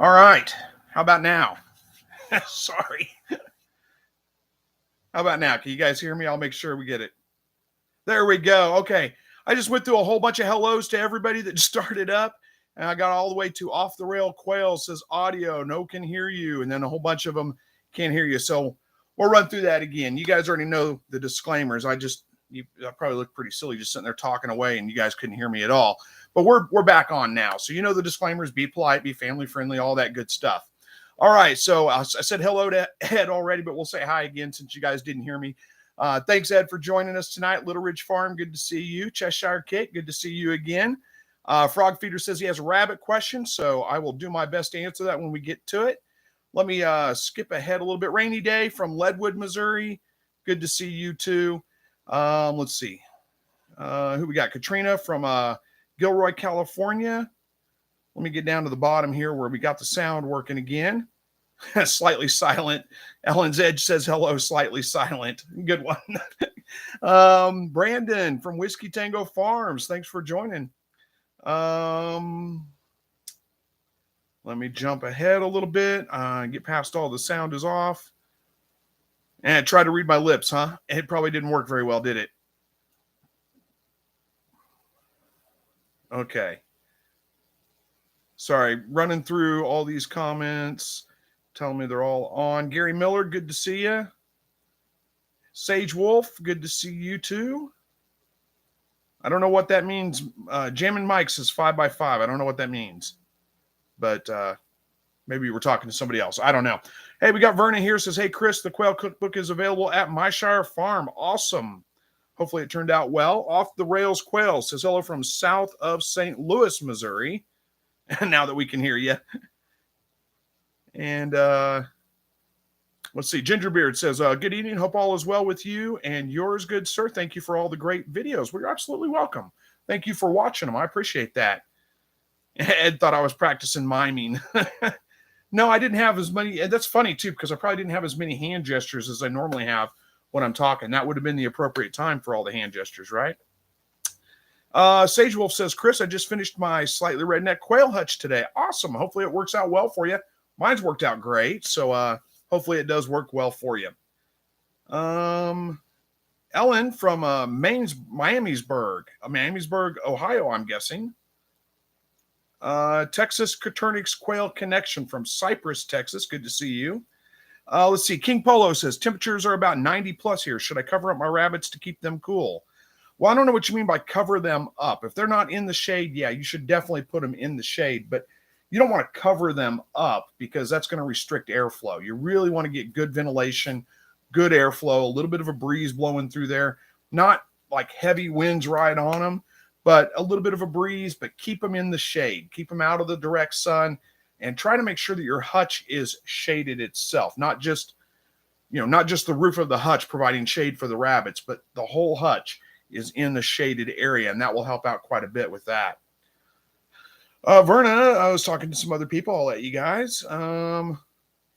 All right. How about now? Sorry. How about now? Can you guys hear me? I'll make sure we get it. There we go. Okay. I just went through a whole bunch of hellos to everybody that started up, and I got all the way to Off the Rail Quail says audio, no can hear you, and then a whole bunch of them can't hear you. So we'll run through that again. You guys already know the disclaimers. I probably look pretty silly just sitting there talking away, and you guys couldn't hear me at all. But we're back on now. So you know the disclaimers, be polite, be family friendly, all that good stuff. All right, so I said hello to Ed already, but we'll say hi again since you guys didn't hear me. Thanks, Ed, for joining us tonight. Little Ridge Farm, good to see you. Cheshire Kit, good to see you again. Frog Feeder says he has a rabbit question, so I will do my best to answer that when we get to it. Let me skip ahead a little bit. Rainy Day from Leadwood, Missouri. Good to see you too. Let's see. Who we got? Katrina from Gilroy, California. Let me get down to the bottom here where we got the sound working again. Slightly silent. Ellen's Edge says hello, slightly silent. Good one. Brandon from Whiskey Tango Farms. Thanks for joining. Let me jump ahead a little bit. Get past all the sound is off. And try to read my lips, huh? It probably didn't work very well, did it? Okay. Sorry, running through all these comments, telling me they're all on. Gary Miller, good to see you. Sage Wolf, good to see you too. I don't know what that means. Jammin' Mike says 5x5. I don't know what that means. But maybe we're talking to somebody else. I don't know. Hey, we got Verna here. Says, hey, Chris, the Quail Cookbook is available at My Shire Farm. Awesome. Hopefully it turned out well. Off the Rails Quail says hello from south of St. Louis, Missouri. Now that we can hear you. And let's see. Gingerbeard says, good evening. Hope all is well with you and yours, good sir. Thank you for all the great videos. Well, you're absolutely welcome. Thank you for watching them. I appreciate that. Ed thought I was practicing miming. No, I didn't have as many. That's funny, too, because I probably didn't have as many hand gestures as I normally have when I'm talking. That would have been the appropriate time for all the hand gestures, right? Sage Wolf says, Chris, I just finished my slightly redneck quail hutch today. Awesome. Hopefully it works out well for you. Mine's worked out great. So hopefully it does work well for you. Ellen from Miamisburg, Ohio, I'm guessing. Texas Quaternics Quail Connection from Cypress, Texas. Good to see you. Let's see. King Polo says, temperatures are about 90 plus here. Should I cover up my rabbits to keep them cool? Well, I don't know what you mean by cover them up. If they're not in the shade, yeah, you should definitely put them in the shade. But you don't want to cover them up because that's going to restrict airflow. You really want to get good ventilation, good airflow, a little bit of a breeze blowing through there. Not like heavy winds right on them, but a little bit of a breeze, but keep them in the shade. Keep them out of the direct sun and try to make sure that your hutch is shaded itself. Not just the roof of the hutch providing shade for the rabbits, but the whole hutch is in the shaded area, and that will help out quite a bit with that. Verna, I was talking to some other people. I'll let you guys.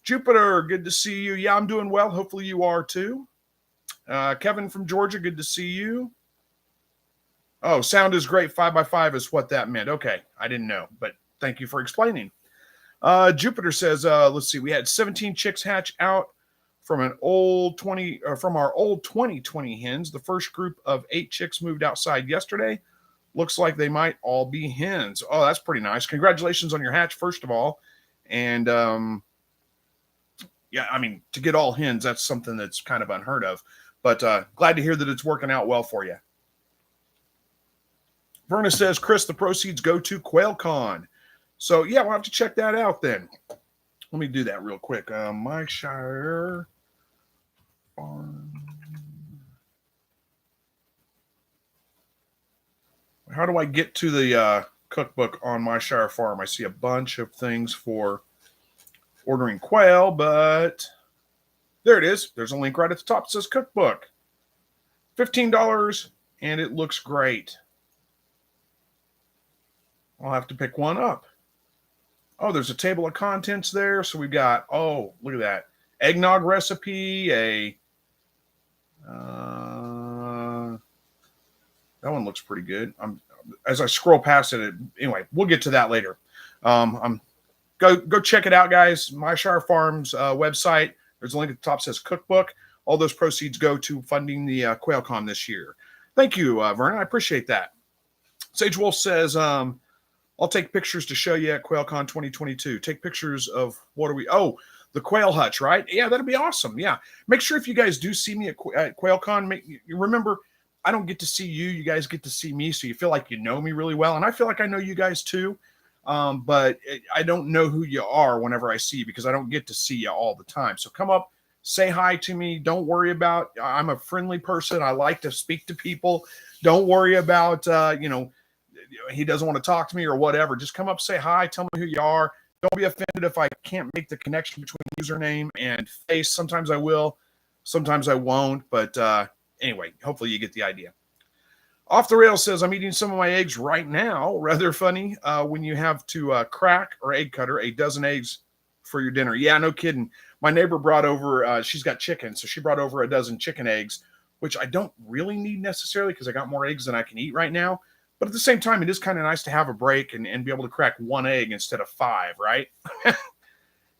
Jupiter, good to see you. Yeah, I'm doing well. Hopefully you are too. Kevin from Georgia, good to see you. Oh, sound is great. 5x5 is what that meant. Okay, I didn't know, but thank you for explaining. Jupiter says, let's see, we had 17 chicks hatch out from our old 2020 hens. The first group of 8 chicks moved outside yesterday. Looks like they might all be hens. Oh, that's pretty nice. Congratulations on your hatch, first of all. And yeah, I mean, to get all hens, that's something that's kind of unheard of. But glad to hear that it's working out well for you. Verna says, Chris, the proceeds go to QuailCon. So, yeah, we'll have to check that out then. Let me do that real quick. My Shire Farm. How do I get to the cookbook on My Shire Farm? I see a bunch of things for ordering quail, but there it is. There's a link right at the top. It says cookbook. $15, and it looks great. I'll have to pick one up. Oh, there's a table of contents there. So we've got, oh, look at that. Eggnog recipe, that one looks pretty good. As I scroll past it, anyway, we'll get to that later. I'm Go check it out, guys. MyShire Farms website. There's a link at the top that says cookbook. All those proceeds go to funding the QuailCon this year. Thank you, Vernon. I appreciate that. Sage Wolf says, I'll take pictures to show you at QuailCon 2022. Take pictures of what are we? Oh, the quail hutch, right? Yeah, that'd be awesome. Yeah. Make sure if you guys do see me at QuailCon, you remember, I don't get to see you. You guys get to see me. So you feel like you know me really well. And I feel like I know you guys too. But I don't know who you are whenever I see you because I don't get to see you all the time. So come up, say hi to me. Don't worry about, I'm a friendly person. I like to speak to people. Don't worry about, he doesn't want to talk to me or whatever. Just come up, say hi, tell me who you are. Don't be offended if I can't make the connection between username and face. Sometimes I will, sometimes I won't. But anyway, hopefully you get the idea. Off the Rails says, I'm eating some of my eggs right now. Rather funny when you have to crack or egg cutter a dozen eggs for your dinner. Yeah, no kidding. My neighbor brought over, she's got chicken, so she brought over a dozen chicken eggs, which I don't really need necessarily because I got more eggs than I can eat right now. But at the same time, it is kind of nice to have a break and be able to crack one egg instead of 5, right?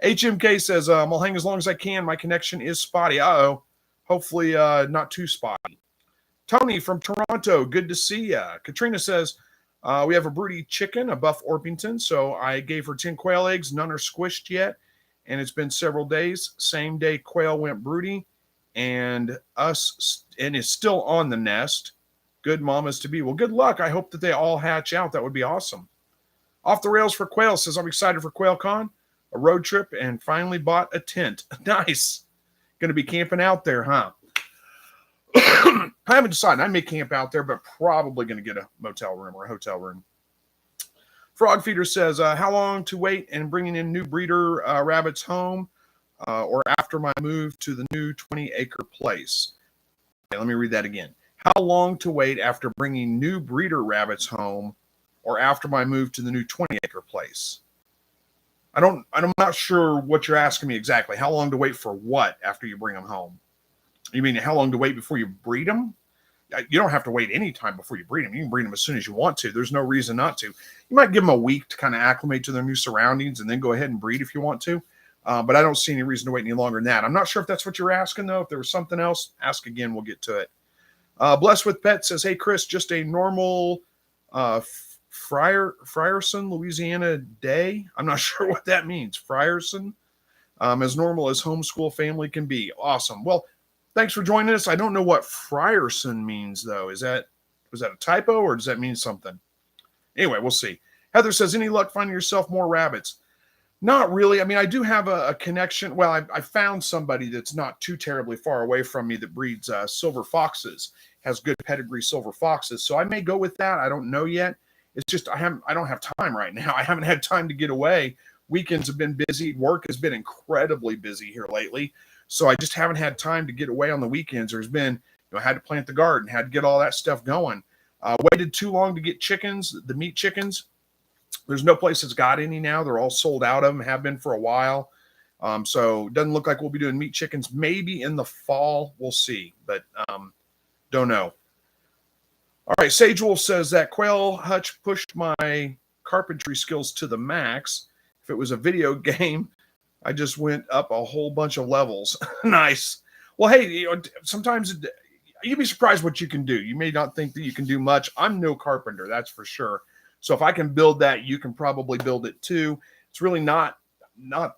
HMK says, I'll hang as long as I can. My connection is spotty. Uh-oh. Hopefully not too spotty. Tony from Toronto, good to see ya. Katrina says, we have a broody chicken, a Buff Orpington, so I gave her 10 quail eggs. None are squished yet, and it's been several days. Same day quail went broody, and is still on the nest. Good mamas to be. Well, good luck. I hope that they all hatch out. That would be awesome. Off the Rails for Quail says, I'm excited for QuailCon, a road trip, and finally bought a tent. Nice. Going to be camping out there, huh? I haven't decided. I may camp out there, but probably going to get a motel room or a hotel room. Frog Feeder says, how long to wait and bringing in new breeder rabbits home or after my move to the new 20-acre place? Okay, let me read that again. How long to wait after bringing new breeder rabbits home or after my move to the new 20-acre place? I'm not sure what you're asking me exactly. How long to wait for what after you bring them home? You mean how long to wait before you breed them? You don't have to wait any time before you breed them. You can breed them as soon as you want to. There's no reason not to. You might give them a week to kind of acclimate to their new surroundings and then go ahead and breed if you want to. But I don't see any reason to wait any longer than that. I'm not sure if that's what you're asking, though. If there was something else, ask again. We'll get to it. Blessed with Pet says, hey, Chris, just a normal Frierson, Louisiana day. I'm not sure what that means. Frierson, as normal as homeschool family can be. Awesome. Well, thanks for joining us. I don't know what Frierson means, though. Was that a typo or does that mean something? Anyway, we'll see. Heather says, any luck finding yourself more rabbits? Not really. I mean, I do have a connection. Well, I found somebody that's not too terribly far away from me that breeds silver foxes, has good pedigree silver foxes. So I may go with that. I don't know yet. It's just I don't have time right now. I haven't had time to get away. Weekends have been busy. Work has been incredibly busy here lately. So I just haven't had time to get away on the weekends. There's been, I had to plant the garden, had to get all that stuff going. Waited too long to get chickens, the meat chickens. There's no place that's got any now. They're all sold out of them, have been for a while. So it doesn't look like we'll be doing meat chickens. Maybe in the fall, we'll see, but don't know. All right, Sage Wolf says that quail hutch pushed my carpentry skills to the max. If it was a video game, I just went up a whole bunch of levels. Nice. Well, hey, sometimes you'd be surprised what you can do. You may not think that you can do much. I'm no carpenter, that's for sure. So if I can build that, you can probably build it too. It's really not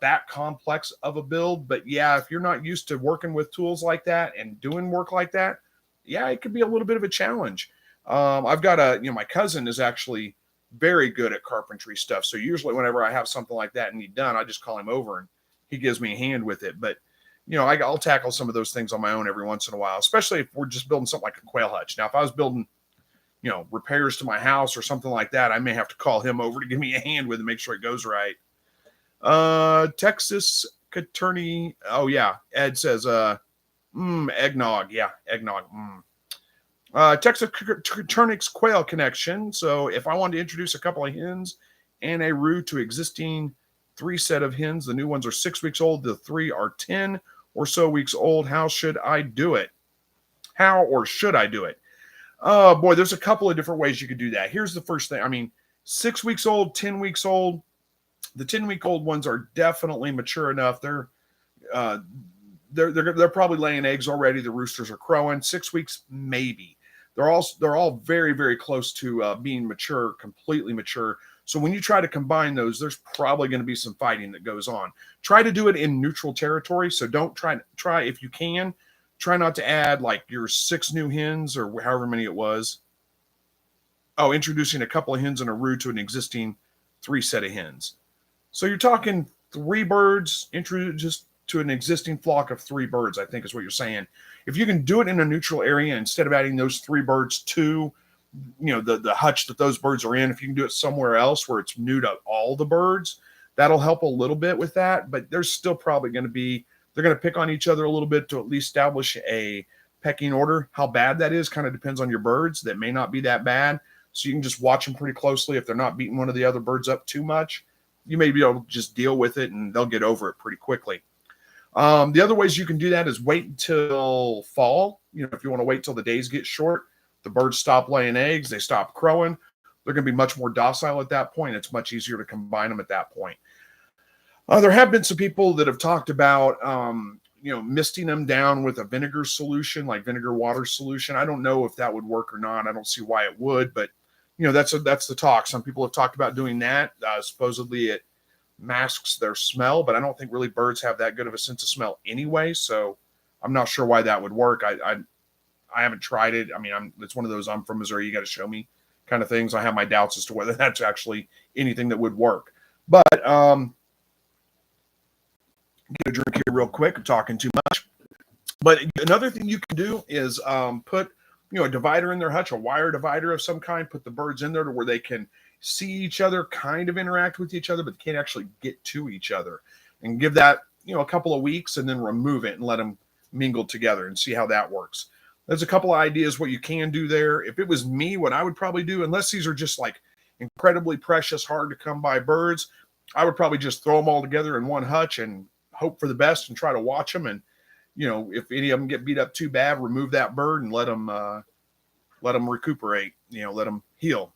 that complex of a build, but yeah, if you're not used to working with tools like that and doing work like that, yeah, it could be a little bit of a challenge. I've got my cousin is actually very good at carpentry stuff. So usually whenever I have something like that need done, I just call him over and he gives me a hand with it. But, I'll tackle some of those things on my own every once in a while, especially if we're just building something like a quail hutch. Now, if I was building, repairs to my house or something like that, I may have to call him over to give me a hand with it, make sure it goes right. Texas Quaternics. Oh yeah. Ed says, eggnog. Yeah. Eggnog. Texas Quaternics quail connection. So if I wanted to introduce a couple of hens and a roux to existing 3 set of hens, the new ones are 6 weeks old. The 3 are 10 or so weeks old. How should I do it? Oh boy, there's a couple of different ways you could do that. Here's the first thing. 6 weeks old, 10 weeks old. The 10-week-old ones are definitely mature enough. Uh, they're probably laying eggs already. The roosters are crowing. 6 weeks, maybe. They're all very, very close to being mature, completely mature. So when you try to combine those, there's probably going to be some fighting that goes on. Try to do it in neutral territory. So don't try if you can. Try not to add like your 6 new hens or however many it was. Oh, introducing a couple of hens and a roux to an existing 3 set of hens. So you're talking 3 birds introduced to an existing flock of 3 birds, I think is what you're saying. If you can do it in a neutral area instead of adding those 3 birds to, the hutch that those birds are in, if you can do it somewhere else where it's new to all the birds, that'll help a little bit with that. But there's still probably going to be, they're going to pick on each other a little bit to at least establish a pecking order. How bad that is kind of depends on your birds. That may not be that bad. So you can just watch them pretty closely. If they're not beating one of the other birds up too much, you may be able to just deal with it and they'll get over it pretty quickly. The other ways you can do that is wait until fall. If you want to wait till the days get short, the birds stop laying eggs, they stop crowing. They're going to be much more docile at that point. It's much easier to combine them at that point. There have been some people that have talked about, misting them down with a vinegar solution, like vinegar water solution. I don't know if that would work or not. I don't see why it would, but that's the talk. Some people have talked about doing that. Supposedly it masks their smell, but I don't think really birds have that good of a sense of smell anyway. So I'm not sure why that would work. I haven't tried it. I mean, it's one of those, I'm from Missouri, you got to show me kind of things. I have my doubts as to whether that's actually anything that would work. But get a drink here real quick. I'm talking too much. But another thing you can do is put a divider in their hutch, a wire divider of some kind. Put the birds in there to where they can see each other, kind of interact with each other, but they can't actually get to each other. And give that a couple of weeks, and then remove it and let them mingle together and see how that works. There's a couple of ideas what you can do there. If it was me, what I would probably do, unless these are just like incredibly precious, hard to come by birds, I would probably just throw them all together in one hutch and hope for the best and try to watch them. And if any of them get beat up too bad, remove that bird and let them recuperate. Let them heal.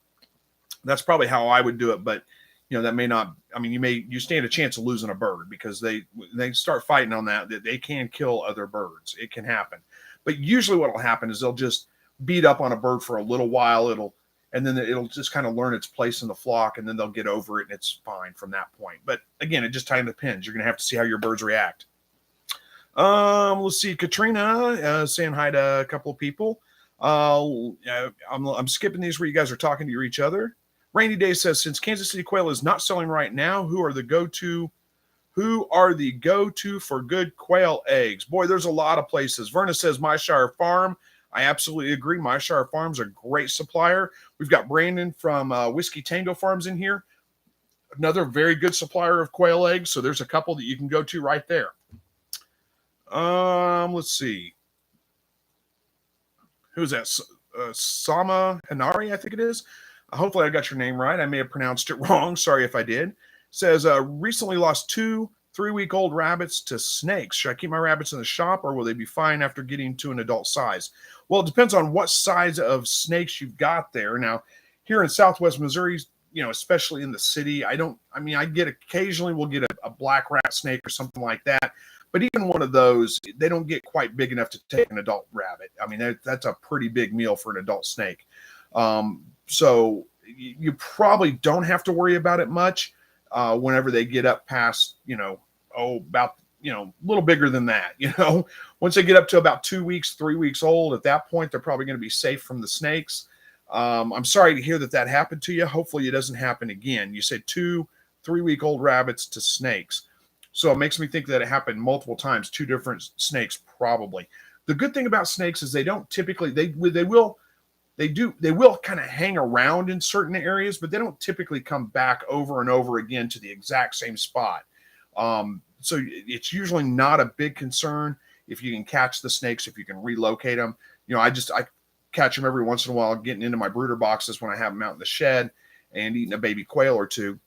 That's probably how I would do it. But that may not. I mean, you stand a chance of losing a bird because they start fighting on that they can kill other birds. It can happen. But usually what will happen is they'll just beat up on a bird for a little while. And then it'll just kind of learn its place in the flock, and then they'll get over it, and it's fine from that point. But again, it just kind of depends. You're going to have to see how your birds react. Let's see. Katrina saying hi to a couple of people. I'm skipping these where you guys are talking to each other. Rainy Day says, since Kansas City quail is not selling right now, who are the go-to for good quail eggs? Boy, there's a lot of places. Verna says Myshire Farm. I absolutely agree. Myshire Farm's a great supplier. We've got Brandon from Whiskey Tango Farms in here. Another very good supplier of quail eggs. So there's a couple that you can go to right there. Let's see. Who's that? Sama Hanari, I think it is. Hopefully I got your name right. I may have pronounced it wrong. Sorry if I did. Says, recently lost 2 3-week-old rabbits to snakes. Should I keep my rabbits in the shop, or will they be fine after getting to an adult size? Well, it depends on what size of snakes you've got there. Now, here in Southwest Missouri, especially in the city, occasionally we'll get a black rat snake or something like that. But even one of those, they don't get quite big enough to take an adult rabbit. I mean, that's a pretty big meal for an adult snake. So you probably don't have to worry about it much whenever they get up past, about, a little bigger than that. Once they get up to about 2 weeks, 3 weeks old, at that point, they're probably going to be safe from the snakes. I'm sorry to hear that happened to you. Hopefully it doesn't happen again. You said 2 3-week-old rabbits to snakes. So it makes me think that it happened multiple times, 2 different snakes, probably. The good thing about snakes is they don't typically, they will kind of hang around in certain areas, but they don't typically come back over and over again to the exact same spot. So it's usually not a big concern if you can catch the snakes, if you can relocate them. I catch them every once in a while getting into my brooder boxes when I have them out in the shed and eating a baby quail or 2.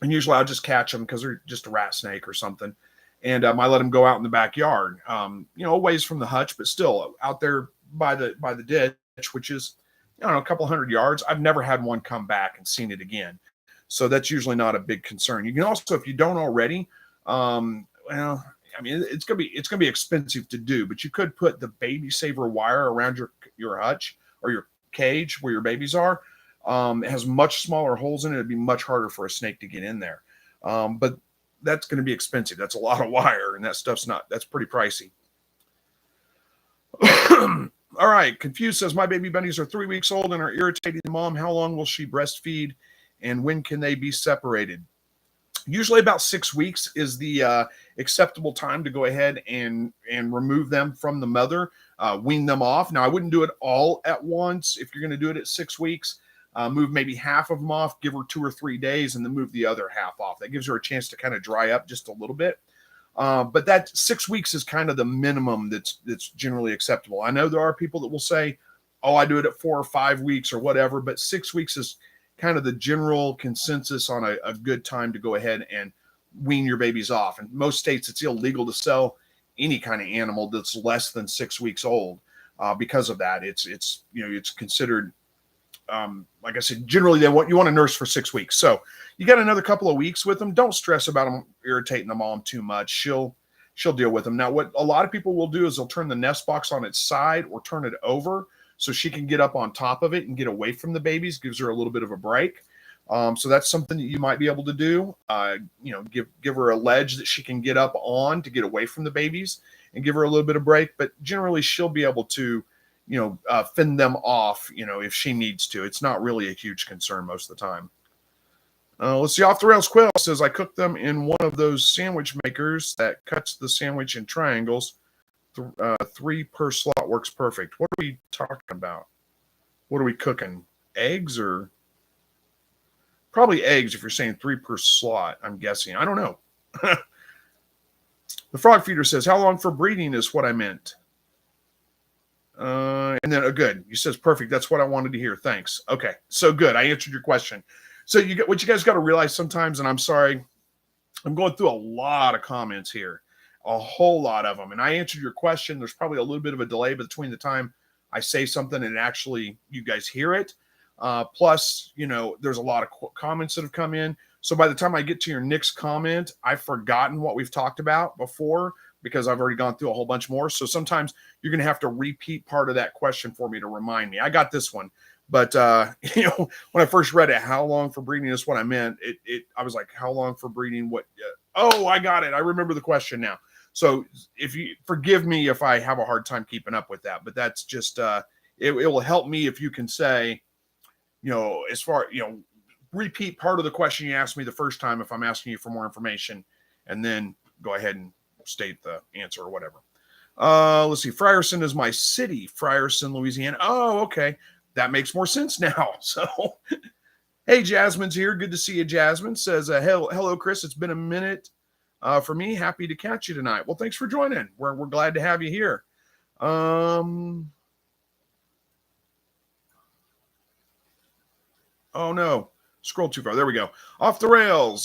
And usually I'll just catch them because they're just a rat snake or something. And I let them go out in the backyard, a ways from the hutch, but still out there by the ditch, which is, a couple hundred yards. I've never had one come back and seen it again. So that's usually not a big concern. You can also, if you don't already, well, I mean, it's gonna be expensive to do, but you could put the baby saver wire around your hutch or your cage where your babies are. It has much smaller holes in it. It'd be much harder for a snake to get in there. But that's going to be expensive. That's a lot of wire, and that's pretty pricey. All right. Confused says, my baby bunnies are 3 weeks old and are irritating the mom. How long will she breastfeed, and when can they be separated? Usually about 6 weeks is the acceptable time to go ahead and remove them from the mother, wean them off. Now, I wouldn't do it all at once. If you're going to do it at 6 weeks, move maybe half of them off, give her 2 or 3 days, and then move the other half off. That gives her a chance to kind of dry up just a little bit. But that 6 weeks is kind of the minimum that's generally acceptable. I know there are people that will say, oh, I do it at 4 or 5 weeks or whatever, but 6 weeks is kind of the general consensus on a good time to go ahead and wean your babies off. In most states, it's illegal to sell any kind of animal that's less than 6 weeks old. Because of that, it's considered, like I said, generally you want to nurse for 6 weeks. So you got another couple of weeks with them. Don't stress about them irritating the mom too much. She'll deal with them. Now, what a lot of people will do is they'll turn the nest box on its side or turn it over so she can get up on top of it and get away from the babies. Gives her a little bit of a break. So that's something that you might be able to do. Give her a ledge that she can get up on to get away from the babies and give her a little bit of break. But generally, she'll be able to, fend them off, if she needs to. It's not really a huge concern most of the time. Let's see. Off the Rails Quail says, I cook them in one of those sandwich makers that cuts the sandwich in triangles. 3 per slot works perfect. What are we talking about? What are we cooking? Eggs or? Probably eggs if you're saying 3 per slot, I'm guessing. I don't know. The Frog Feeder says, how long for breeding is what I meant. And then, good. You says, perfect. That's what I wanted to hear. Thanks. Okay. So good. I answered your question. So what you guys got to realize sometimes, and I'm sorry, I'm going through a lot of comments here, a whole lot of them. And I answered your question. There's probably a little bit of a delay between the time I say something and actually you guys hear it. Plus, there's a lot of comments that have come in. So by the time I get to your next comment, I've forgotten what we've talked about before because I've already gone through a whole bunch more. So sometimes you're going to have to repeat part of that question for me to remind me. I got this one. But, when I first read it, how long for breeding is what I meant. I was like, how long for breeding? What? Oh, I got it. I remember the question now. So if you forgive me if I have a hard time keeping up with that, but that's just, it will help me if you can say, as far, repeat part of the question you asked me the first time if I'm asking you for more information, and then go ahead and state the answer or whatever. Let's see. Frierson is my city, Frierson, Louisiana. Oh, okay. That makes more sense now. So, hey, Jasmine's here. Good to see you, Jasmine. Says, hello, Chris. It's been a minute for me. Happy to catch you tonight. Well, thanks for joining. We're glad to have you here. Oh, no. Scroll too far. There we go. Off the Rails.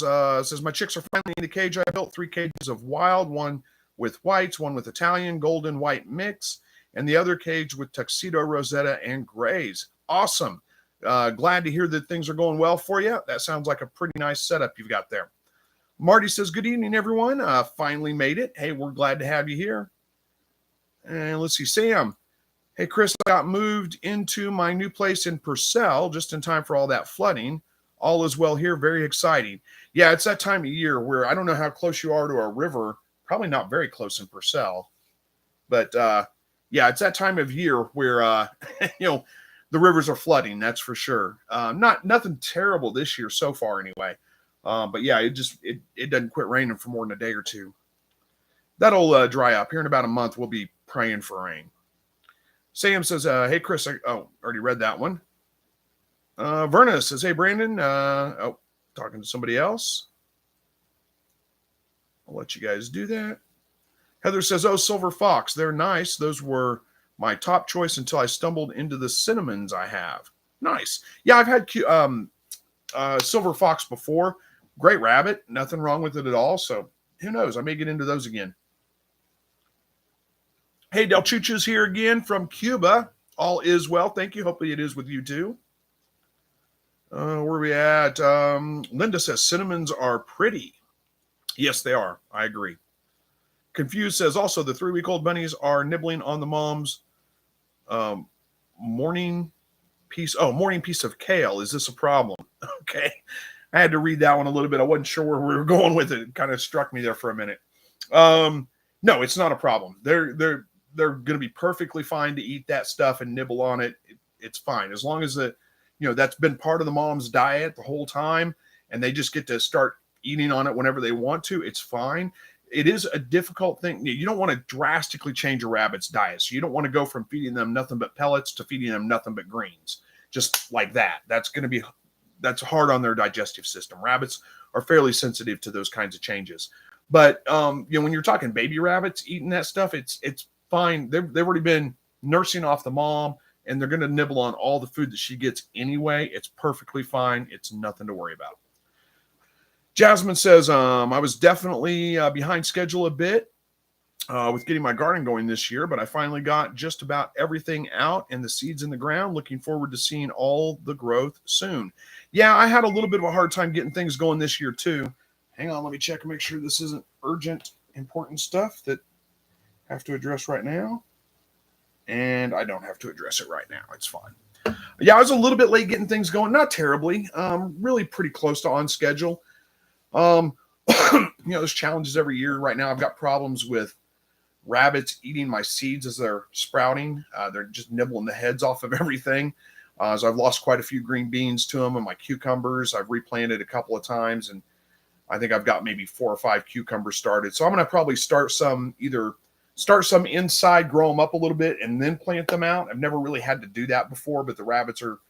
Says, my chicks are finally in the cage. I built 3 cages of wild, one with whites, one with Italian, golden, white mix, and the other cage with tuxedo, rosetta, and grays. Awesome. Glad to hear that things are going well for you. That sounds like a pretty nice setup you've got there. Marty says, good evening, everyone. Finally made it. Hey, we're glad to have you here. And let's see, Sam. Hey, Chris, I got moved into my new place in Purcell just in time for all that flooding. All is well here. Very exciting. Yeah, it's that time of year where I don't know how close you are to a river. Probably not very close in Purcell. But, yeah, it's that time of year where, the rivers are flooding. That's for sure. Nothing terrible this year so far anyway. But yeah, it doesn't quit raining for more than a day or two. That'll dry up. Here in about a month, we'll be praying for rain. Sam says, hey, Chris. Already read that one. Verna says, hey, Brandon. Talking to somebody else. I'll let you guys do that. Heather says, oh, Silver Fox. They're nice. Those were my top choice until I stumbled into the cinnamons I have. Nice. Yeah, I've had Silver Fox before. Great rabbit. Nothing wrong with it at all. So who knows? I may get into those again. Hey, Del Chuchu's here again from Cuba. All is well. Thank you. Hopefully it is with you too. Where are we at? Linda says cinnamons are pretty. Yes, they are. I agree. Confused says also the 3-week-old bunnies are nibbling on the mom's um, morning piece. Oh, morning piece of kale. Is this a problem? Okay. I had to read that one a little bit. I wasn't sure where we were going with it. It kind of struck me there for a minute. No, it's not a problem. They're going to be perfectly fine to eat that stuff and nibble on it. It's fine as long as that's been part of the mom's diet the whole time, and they just get to start eating on it whenever they want to. It's fine. It is a difficult thing. You don't want to drastically change a rabbit's diet. So you don't want to go from feeding them nothing but pellets to feeding them nothing but greens, just like that. That's hard on their digestive system. Rabbits are fairly sensitive to those kinds of changes. But when you're talking baby rabbits eating that stuff, it's fine. They've already been nursing off the mom, and they're going to nibble on all the food that she gets anyway. It's perfectly fine. It's nothing to worry about. Jasmine says, I was definitely behind schedule a bit with getting my garden going this year, but I finally got just about everything out and the seeds in the ground. Looking forward to seeing all the growth soon. Yeah, I had a little bit of a hard time getting things going this year too. Hang on, let me check and make sure this isn't urgent, important stuff that I have to address right now. And I don't have to address it right now. It's fine. Yeah, I was a little bit late getting things going. Not terribly. Really pretty close to on schedule. There's challenges every year. Right now, I've got problems with rabbits eating my seeds as they're sprouting. They're just nibbling the heads off of everything. So I've lost quite a few green beans to them, and my cucumbers I've replanted a couple of times, and I think I've got maybe 4 or 5 cucumbers started. So I'm going to probably start some inside, grow them up a little bit, and then plant them out. I've never really had to do that before, but the rabbits are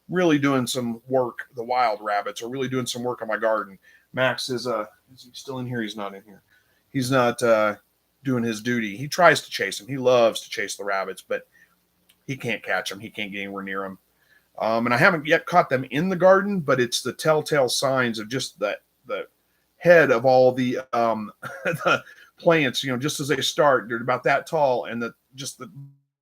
really doing some work. The wild rabbits are really doing some work on my garden. Max is he still in here? He's not in here. He's not doing his duty. He tries to chase them. He loves to chase the rabbits, but he can't catch them. He can't get anywhere near them. And I haven't yet caught them in the garden, but it's the telltale signs of just the head of all the the plants. Just as they start, they're about that tall, and the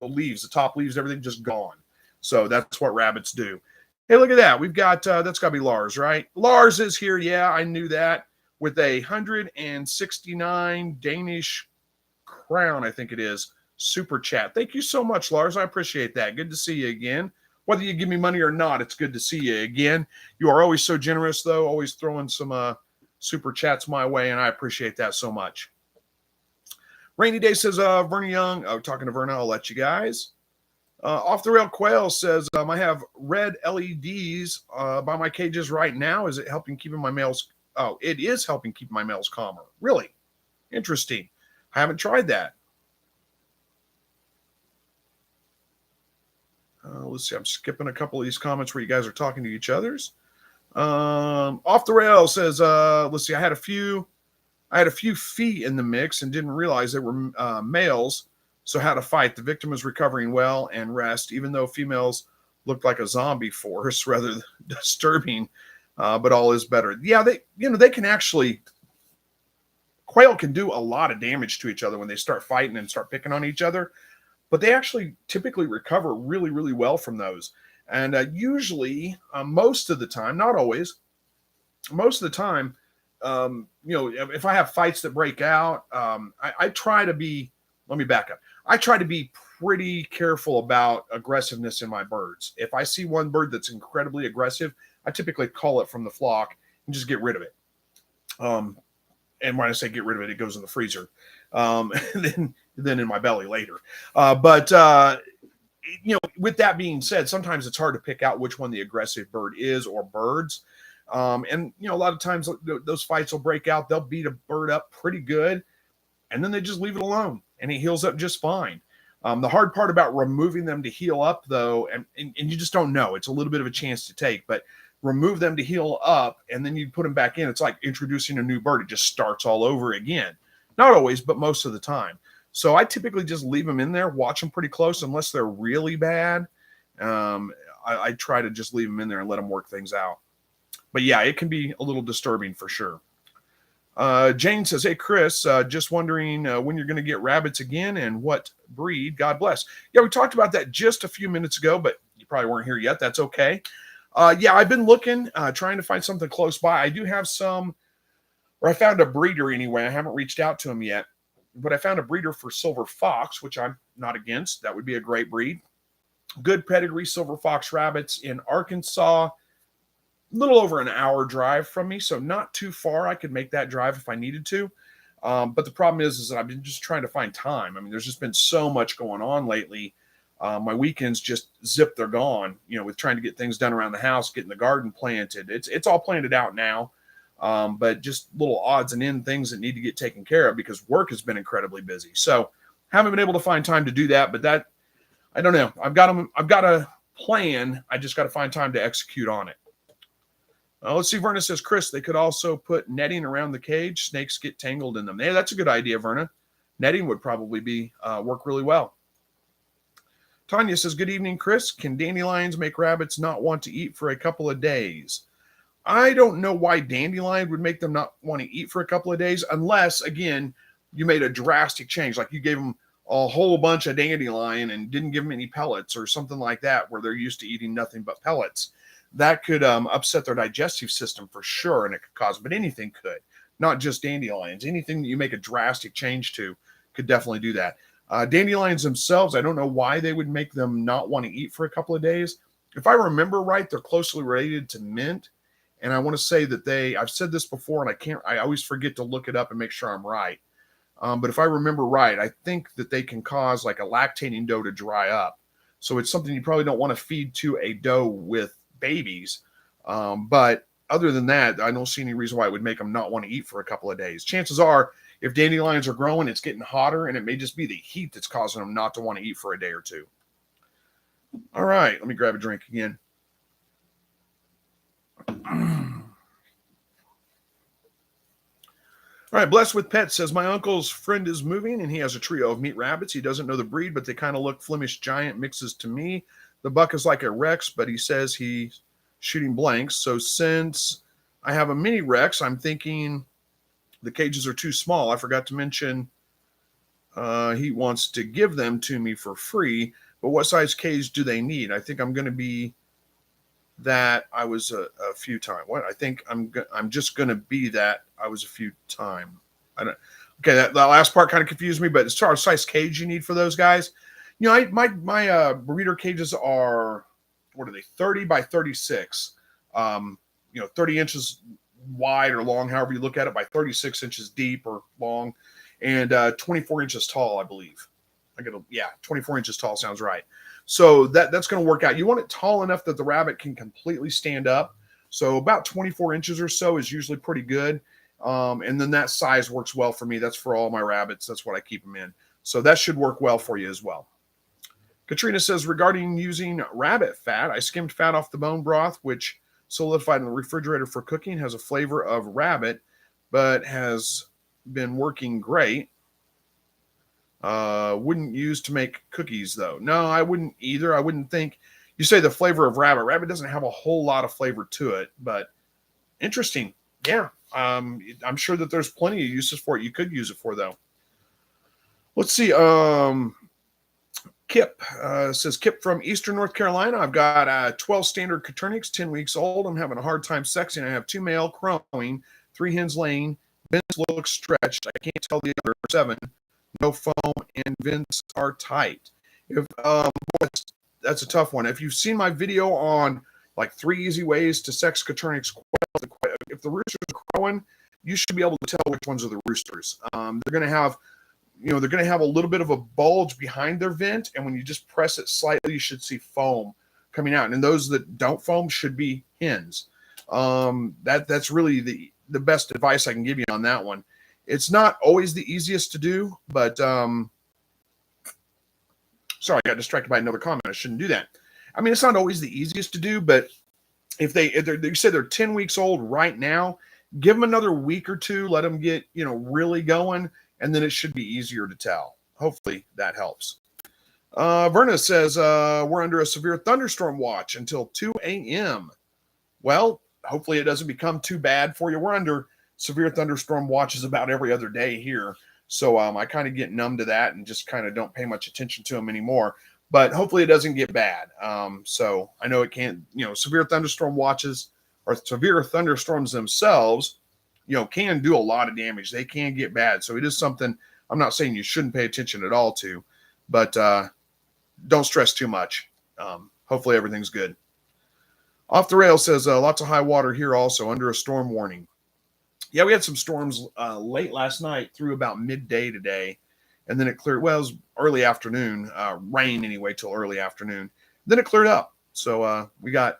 leaves, the top leaves, everything just gone. So that's what rabbits do. Hey, look at that. We've got, that's got to be Lars, right? Lars is here. Yeah, I knew that. With a 169 Danish crown, I think it is, super chat. Thank you so much, Lars. I appreciate that. Good to see you again. Whether you give me money or not, it's good to see you again. You are always so generous, though, always throwing some super chats my way, and I appreciate that so much. Rainy Day says, Verna Young. Oh, talking to Verna, I'll let you guys. Off the Rail Quail says, I have red LEDs by my cages right now. Is it helping keeping my males? Oh, it is helping keep my males calmer. Really? Interesting. I haven't tried that. Let's see. I'm skipping a couple of these comments where you guys are talking to each others. Off the Rail says, let's see. I had a few feet in the mix and didn't realize they were males. So how to fight. The victim is recovering well and rest, even though females looked like a zombie force, rather disturbing, but all is better. Yeah, they can actually, quail can do a lot of damage to each other when they start fighting and start picking on each other, but they actually typically recover really, really well from those. And usually, most of the time, not always, most of the time, if I have fights that break out, I try to be, let me back up. I try to be pretty careful about aggressiveness in my birds. If I see one bird that's incredibly aggressive, I typically call it from the flock and just get rid of it. And when I say get rid of it, it goes in the freezer, and then in my belly later. But with that being said, sometimes it's hard to pick out which one the aggressive bird is or birds. And a lot of times those fights will break out. They'll beat a bird up pretty good, and then they just leave it alone, and he heals up just fine. The hard part about removing them to heal up, though, and you just don't know. It's a little bit of a chance to take, but remove them to heal up, and then you put them back in. It's like introducing a new bird. It just starts all over again. Not always, but most of the time. So I typically just leave them in there, watch them pretty close, unless they're really bad. I try to just leave them in there and let them work things out. But yeah, it can be a little disturbing for sure. Jane says, hey, Chris, just wondering when you're going to get rabbits again and what breed. God bless. Yeah, we talked about that just a few minutes ago, but you probably weren't here yet. That's okay. Yeah, I've been looking, trying to find something close by. I do have some, or I found a breeder anyway. I haven't reached out to him yet, but I found a breeder for silver fox, which I'm not against. That would be a great breed. Good pedigree silver fox rabbits in Arkansas, a little over an hour drive from me, so not too far. I could make that drive if I needed to. But the problem is that I've been just trying to find time. I mean, there's just been so much going on lately. My weekends just zip, they're gone, with trying to get things done around the house, getting the garden planted. It's all planted out now, but just little odds and end things that need to get taken care of because work has been incredibly busy. So haven't been able to find time to do that, but that, I don't know. I've got a plan. I just got to find time to execute on it. Let's see. Verna says, Chris, they could also put netting around the cage. Snakes get tangled in them. Hey, that's a good idea, Verna. Netting would probably be work really well. Tanya says, good evening, Chris. Can dandelions make rabbits not want to eat for a couple of days? I don't know why dandelion would make them not want to eat for a couple of days, unless, again, you made a drastic change. Like you gave them a whole bunch of dandelion and didn't give them any pellets or something like that, where they're used to eating nothing but pellets. That could upset their digestive system for sure, and it could cause, but anything could, not just dandelions. Anything that you make a drastic change to could definitely do that. Dandelions themselves, I don't know why they would make them not want to eat for a couple of days. If I remember right, they're closely related to mint. And I want to say that I've said this before, and I always forget to look it up and make sure I'm right. But if I remember right, I think that they can cause like a lactating doe to dry up. So it's something you probably don't want to feed to a doe with babies. But other than that, I don't see any reason why it would make them not want to eat for a couple of days. Chances are, if dandelions are growing, it's getting hotter, and it may just be the heat that's causing them not to want to eat for a day or two. All right, let me grab a drink again. All right, Blessed with Pets says, my uncle's friend is moving, and he has a trio of meat rabbits. He doesn't know the breed, but they kind of look Flemish giant mixes to me. The buck is like a Rex, but he says he's shooting blanks. So since I have a mini Rex, I'm thinking the cages are too small. I forgot to mention he wants to give them to me for free, but what size cage do they need? I think I'm going to be that I was a few times. What? I think I'm just going to be that I was a few times. I don't. Okay, that last part kind of confused me, but as far as size cage you need for those guys, my breeder cages are, what are they, 30 by 36, 30 inches wide or long, however you look at it, by 36 inches deep or long, and 24 inches tall, I believe. 24 inches tall sounds right. So that's going to work out. You want it tall enough that the rabbit can completely stand up. So about 24 inches or so is usually pretty good. And then that size works well for me. That's for all my rabbits. That's what I keep them in. So that should work well for you as well. Katrina says, regarding using rabbit fat, I skimmed fat off the bone broth, which solidified in the refrigerator for cooking, has a flavor of rabbit, but has been working great. Wouldn't use to make cookies though. No, I wouldn't either. I wouldn't think. You say the flavor of rabbit. Rabbit doesn't have a whole lot of flavor to it, but interesting. Yeah. I'm sure that there's plenty of uses for it. You could use it for though. Let's see. Kip says, Kip from Eastern North Carolina. I've got 12 standard Quaternics, 10 weeks old. I'm having a hard time sexing. I have 2 male crowing, 3 hens laying. Vents look stretched. I can't tell the other 7. No foam, and vents are tight. If that's a tough one. If you've seen my video on like 3 easy ways to sex Quaternics quail, if the roosters are crowing, you should be able to tell which ones are the roosters. They're going to have, they're going to have a little bit of a bulge behind their vent, and when you just press it slightly, you should see foam coming out. And those that don't foam should be hens. That's really the best advice I can give you on that one. It's not always the easiest to do, but sorry, I got distracted by another comment. I shouldn't do that. I mean, it's not always the easiest to do, but if they say they're 10 weeks old right now, give them another week or two, let them get, really going, and then it should be easier to tell. Hopefully that helps. Verna says, we're under a severe thunderstorm watch until 2 a.m. Well, hopefully it doesn't become too bad for you. We're under severe thunderstorm watches about every other day here. So I kind of get numb to that and just kind of don't pay much attention to them anymore. but hopefully it doesn't get bad. So I know it can't, severe thunderstorm watches or severe thunderstorms themselves, can do a lot of damage. They can get bad. So it is something I'm not saying you shouldn't pay attention at all to, but don't stress too much. Hopefully everything's good. Off the Rail says lots of high water here also under a storm warning. Yeah, we had some storms late last night through about midday today, and then it cleared. Well, it was early afternoon, rain anyway till early afternoon. Then it cleared up. So we got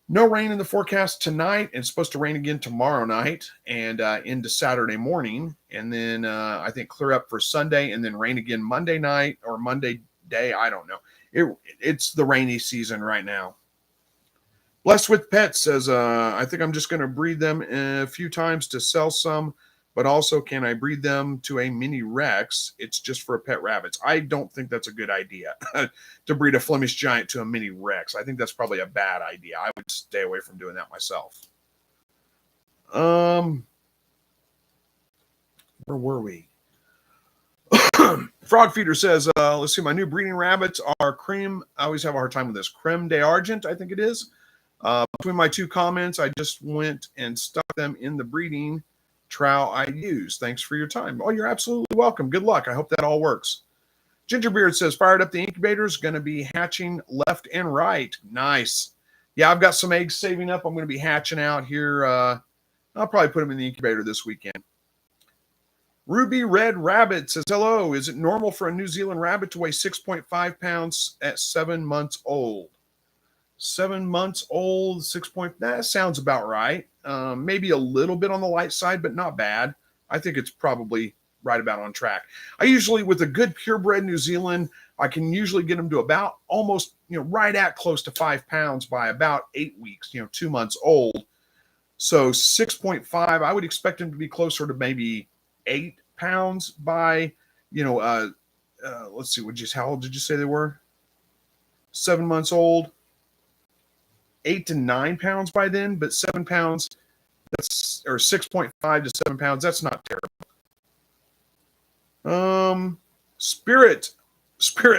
no rain in the forecast tonight. It's supposed to rain again tomorrow night and into Saturday morning, and then I think clear up for Sunday, and then rain again Monday night or Monday day. I don't know. It's the rainy season right now. Blessed with Pets says, I think I'm just going to breed them a few times to sell some, but also can I breed them to a mini Rex? It's just for pet rabbits. I don't think that's a good idea to breed a Flemish Giant to a mini Rex. I think that's probably a bad idea. I would stay away from doing that myself. Where were we? Frog Feeder says, let's see, my new breeding rabbits are cream. I always have a hard time with this. Creme d'Argent, I think it is. Between my two comments, I just went and stuck them in the breeding trowel I use. Thanks for your time. Oh, you're absolutely welcome. Good luck. I hope that all works. Gingerbeard says, fired up the incubator is going to be hatching left and right. Nice. Yeah, I've got some eggs saving up. I'm going to be hatching out here. I'll probably put them in the incubator this weekend. Ruby Red Rabbit says, hello. Is it normal for a New Zealand rabbit to weigh 6.5 pounds at 7 months old? 7 months old, 6 point. That sounds about right. Maybe a little bit on the light side, but not bad. I think it's probably right about on track. I usually, with a good purebred New Zealand, I can usually get them to about almost, right at close to 5 pounds by about 8 weeks, 2 months old. So 6.5, I would expect them to be closer to maybe 8 pounds by, let's see, how old did you say they were? 7 months old. 8 to 9 pounds by then, but 7 pounds, that's, or 6.5 to 7 pounds, that's not terrible. Spirit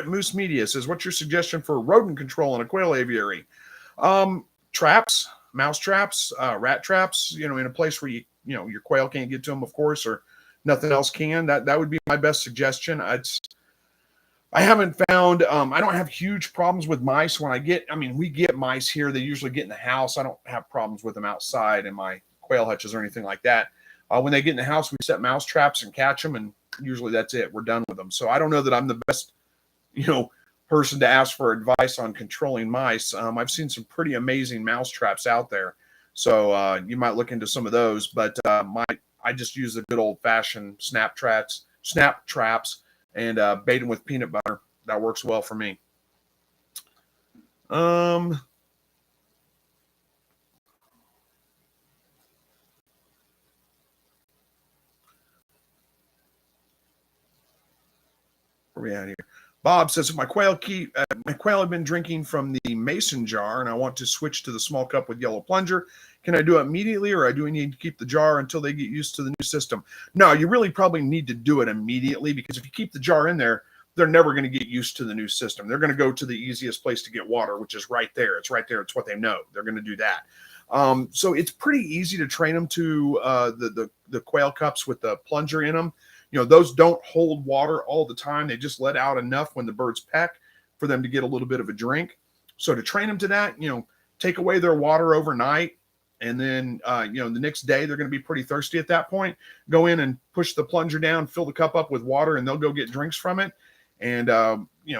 Moose Media says, what's your suggestion for rodent control in a quail aviary? Traps, mouse traps, rat traps, in a place where your quail can't get to them, of course, or nothing else can. That would be my best suggestion. I haven't found, I don't have huge problems with mice when we get mice here. They usually get in the house. I don't have problems with them outside in my quail hutches or anything like that. When they get in the house, we set mouse traps and catch them, and usually that's it. We're done with them. So I don't know that I'm the best, person to ask for advice on controlling mice. I've seen some pretty amazing mouse traps out there. So you might look into some of those, but I just use the good old fashioned snap traps, and bait them with peanut butter. That works well for me. Where are we at here? Bob says, if my quail have been drinking from the mason jar and I want to switch to the small cup with yellow plunger, can I do it immediately, or do we need to keep the jar until they get used to the new system? No, you really probably need to do it immediately, because if you keep the jar in there, they're never going to get used to the new system. They're going to go to the easiest place to get water, which is right there. It's right there. It's what they know. They're going to do that. So it's pretty easy to train them to the quail cups with the plunger in them. Those don't hold water all the time. They just let out enough when the birds peck for them to get a little bit of a drink. So to train them to that, take away their water overnight. And then, the next day, they're going to be pretty thirsty at that point. Go in and push the plunger down, fill the cup up with water, and they'll go get drinks from it. And,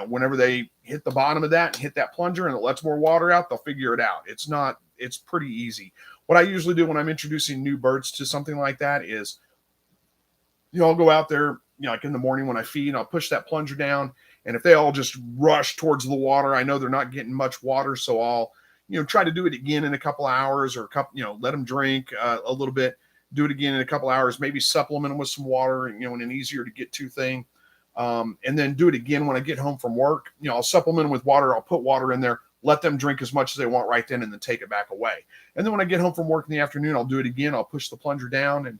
whenever they hit the bottom of that and hit that plunger and it lets more water out, they'll figure it out. It's pretty easy. What I usually do when I'm introducing new birds to something like that is, I'll go out there, like in the morning when I feed, I'll push that plunger down. And if they all just rush towards the water, I know they're not getting much water. So I'll, try to do it again in a couple hours, or let them drink a little bit, do it again in a couple hours, maybe supplement them with some water, in an easier to get to thing. And then do it again when I get home from work. I'll supplement them with water. I'll put water in there, let them drink as much as they want right then, and then take it back away. And then when I get home from work in the afternoon, I'll do it again. I'll push the plunger down, and,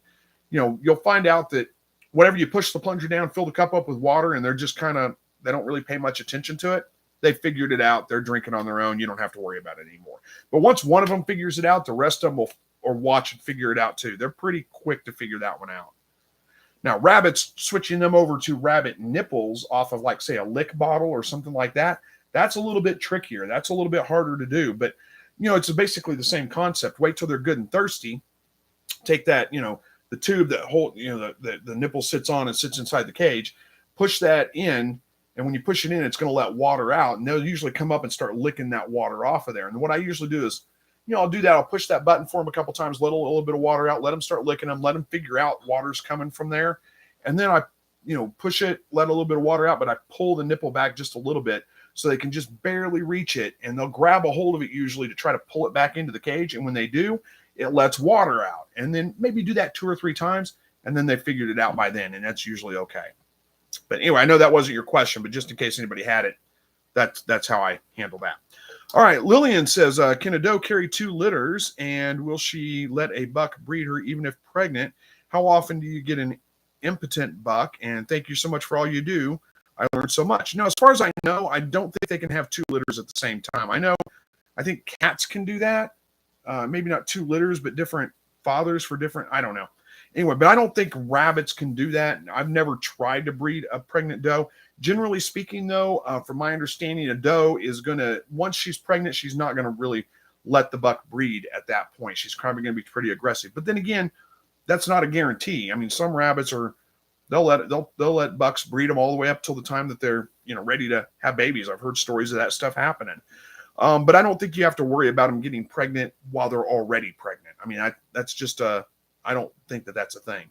you'll find out that whenever you push the plunger down, fill the cup up with water, and they're just they don't really pay much attention to it. they figured it out. They're drinking on their own. You don't have to worry about it anymore. But once one of them figures it out, the rest of them will or watch and figure it out too. They're pretty quick to figure that one out. Now, rabbits, switching them over to rabbit nipples off of, like, say, a lick bottle or something like that, that's a little bit trickier. That's a little bit harder to do. But, it's basically the same concept. Wait till they're good and thirsty. Take that, the tube that the nipple sits on and sits inside the cage, push that in, and when you push it in, it's going to let water out, and they'll usually come up and start licking that water off of there. And what I usually do is, I'll do that. I'll push that button for them a couple times, let a little bit of water out, let them start licking them, let them figure out water's coming from there. And then I, push it, let a little bit of water out, but I pull the nipple back just a little bit so they can just barely reach it. And they'll grab a hold of it usually to try to pull it back into the cage. And when they do, it lets water out. And then maybe do that 2 or 3 times, and then they figured it out by then. And that's usually okay. But anyway, I know that wasn't your question, but just in case anybody had it, that's how I handle that. All right, Lillian says, can a doe carry 2 litters, and will she let a buck breed her even if pregnant? How often do you get an impotent buck? And thank you so much for all you do. I learned so much. As far as I know, I don't think they can have 2 litters at the same time. I think cats can do that. Maybe not 2 litters, but different fathers for different, I don't know. Anyway, but I don't think rabbits can do that. I've never tried to breed a pregnant doe. Generally speaking, though, from my understanding, a doe is going to, once she's pregnant, she's not going to really let the buck breed at that point. She's probably going to be pretty aggressive. But then again, that's not a guarantee. I mean, some rabbits they'll let bucks breed them all the way up till the time that they're, ready to have babies. I've heard stories of that stuff happening. But I don't think you have to worry about them getting pregnant while they're already pregnant. I mean, that's just I don't think that's a thing.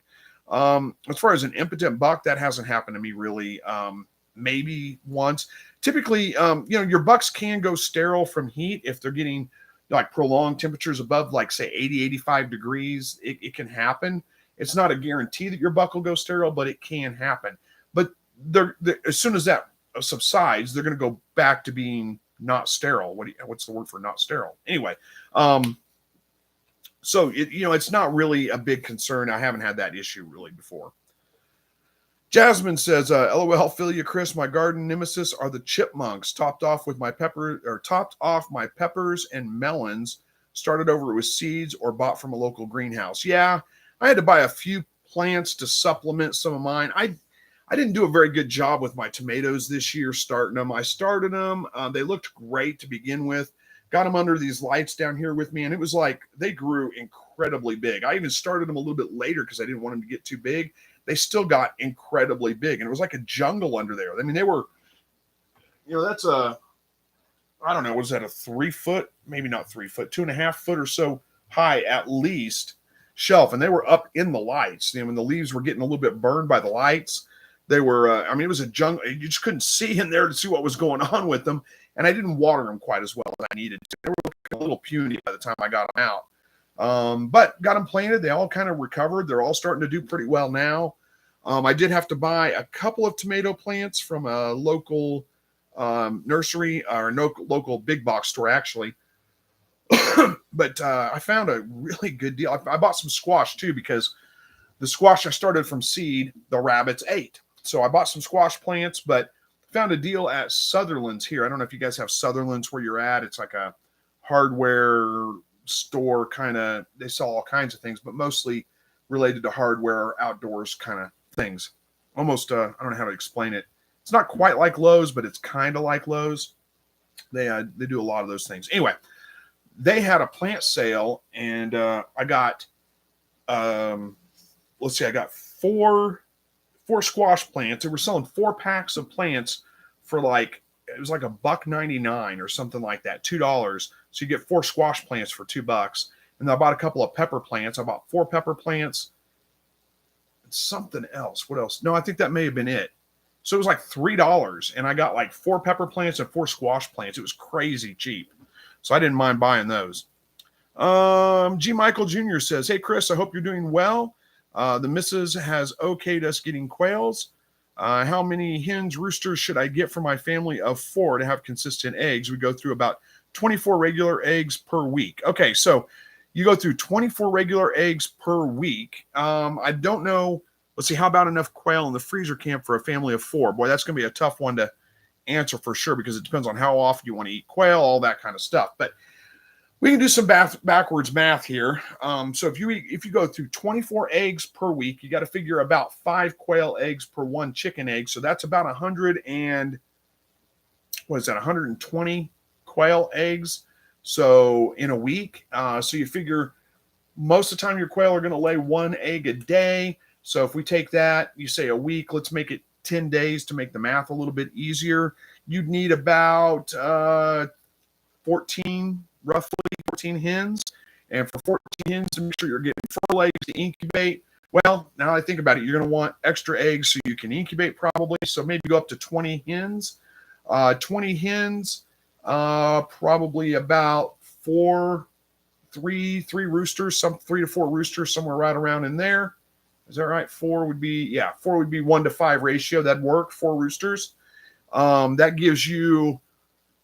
As far as an impotent buck, that hasn't happened to me really. Maybe once. Typically, your bucks can go sterile from heat if they're getting like prolonged temperatures above, like, say, 80, 85 degrees. It can happen. It's not a guarantee that your buck will go sterile, but it can happen. But they're as soon as that subsides, they're going to go back to being not sterile. What's the word for not sterile? Anyway, so it's not really a big concern. I haven't had that issue really before. Jasmine says, LOL, feel you, Chris. My garden nemesis are the chipmunks. Topped off my peppers and melons. Started over with seeds or bought from a local greenhouse. Yeah, I had to buy a few plants to supplement some of mine. I didn't do a very good job with my tomatoes this year starting them. I started them. They looked great to begin with. Got them under these lights down here with me, and it was like they grew incredibly big. I even started them a little bit later because I didn't want them to get too big. They still got incredibly big, and it was like a jungle under there. I mean, they were, that's I don't know, was that a 3 foot, maybe not 3 foot, 2.5 foot or so high at least shelf, and they were up in the lights. When the leaves were getting a little bit burned by the lights, they were, it was a jungle. You just couldn't see in there to see what was going on with them, and I didn't water them quite as well as I needed to. They were looking a little puny by the time I got them out. But got them planted. They all kind of recovered. They're all starting to do pretty well now. I did have to buy a couple of tomato plants from a local nursery or local big box store, actually. But I found a really good deal. I bought some squash too, because the squash I started from seed, the rabbits ate. So I bought some squash plants, but found a deal at Sutherland's here. I don't know if you guys have Sutherland's where you're at. It's like a hardware store kind of. They sell all kinds of things, but mostly related to hardware or outdoors kind of things. Almost, I don't know how to explain it. It's not quite like Lowe's, but it's kind of like Lowe's. They do a lot of those things. Anyway, they had a plant sale, and I got, let's see, I got four squash plants. They were selling 4 packs of plants for it was like $1.99 or something like that, $2. So you get 4 squash plants for $2. And I bought a couple of pepper plants. I bought 4 pepper plants and something else. What else? No, I think that may have been it. So it was like $3, and I got like 4 pepper plants and 4 squash plants. It was crazy cheap. So I didn't mind buying those. G. Michael Jr. says, hey, Chris, I hope you're doing well. The missus has okayed us getting quails. How many hens, roosters should I get for my family of 4 to have consistent eggs? We go through about 24 regular eggs per week. Okay, so you go through 24 regular eggs per week. I don't know. Let's see, how about enough quail in the freezer camp for a family of 4? Boy, that's going to be a tough one to answer for sure because it depends on how often you want to eat quail, all that kind of stuff. But we can do some backwards math here. So if you go through 24 eggs per week, you got to figure about 5 quail eggs per 1 chicken egg. So that's about 120 quail eggs. So in a week, so you figure most of the time your quail are going to lay 1 egg a day. So if we take that, you say a week, let's make it 10 days to make the math a little bit easier. You'd need about 14 hens. And for 14 hens, to make sure you're getting full eggs to incubate. Well, now I think about it, you're going to want extra eggs so you can incubate probably. So maybe go up to 20 hens. 20 hens, probably about 3 roosters, 3 to 4 roosters, somewhere right around in there. Is that right? 4 would be 1 to 5 ratio. That'd work. 4 roosters. That gives you,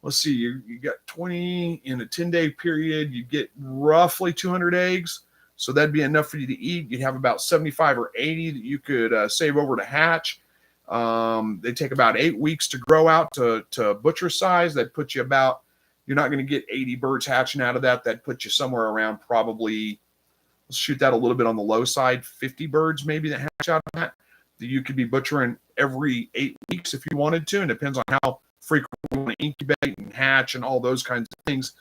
let's see, you got 20 in a 10-day period. You get roughly 200 eggs. So that'd be enough for you to eat. You'd have about 75 or 80 that you could save over to hatch. They take about 8 weeks to grow out to butcher size. That puts you about, you're not going to get 80 birds hatching out of that. That puts you somewhere around probably, let's shoot that a little bit on the low side, 50 birds maybe that hatch out of that you could be butchering every 8 weeks if you wanted to. And it depends on how frequently you want to incubate and hatch and all those kinds of things.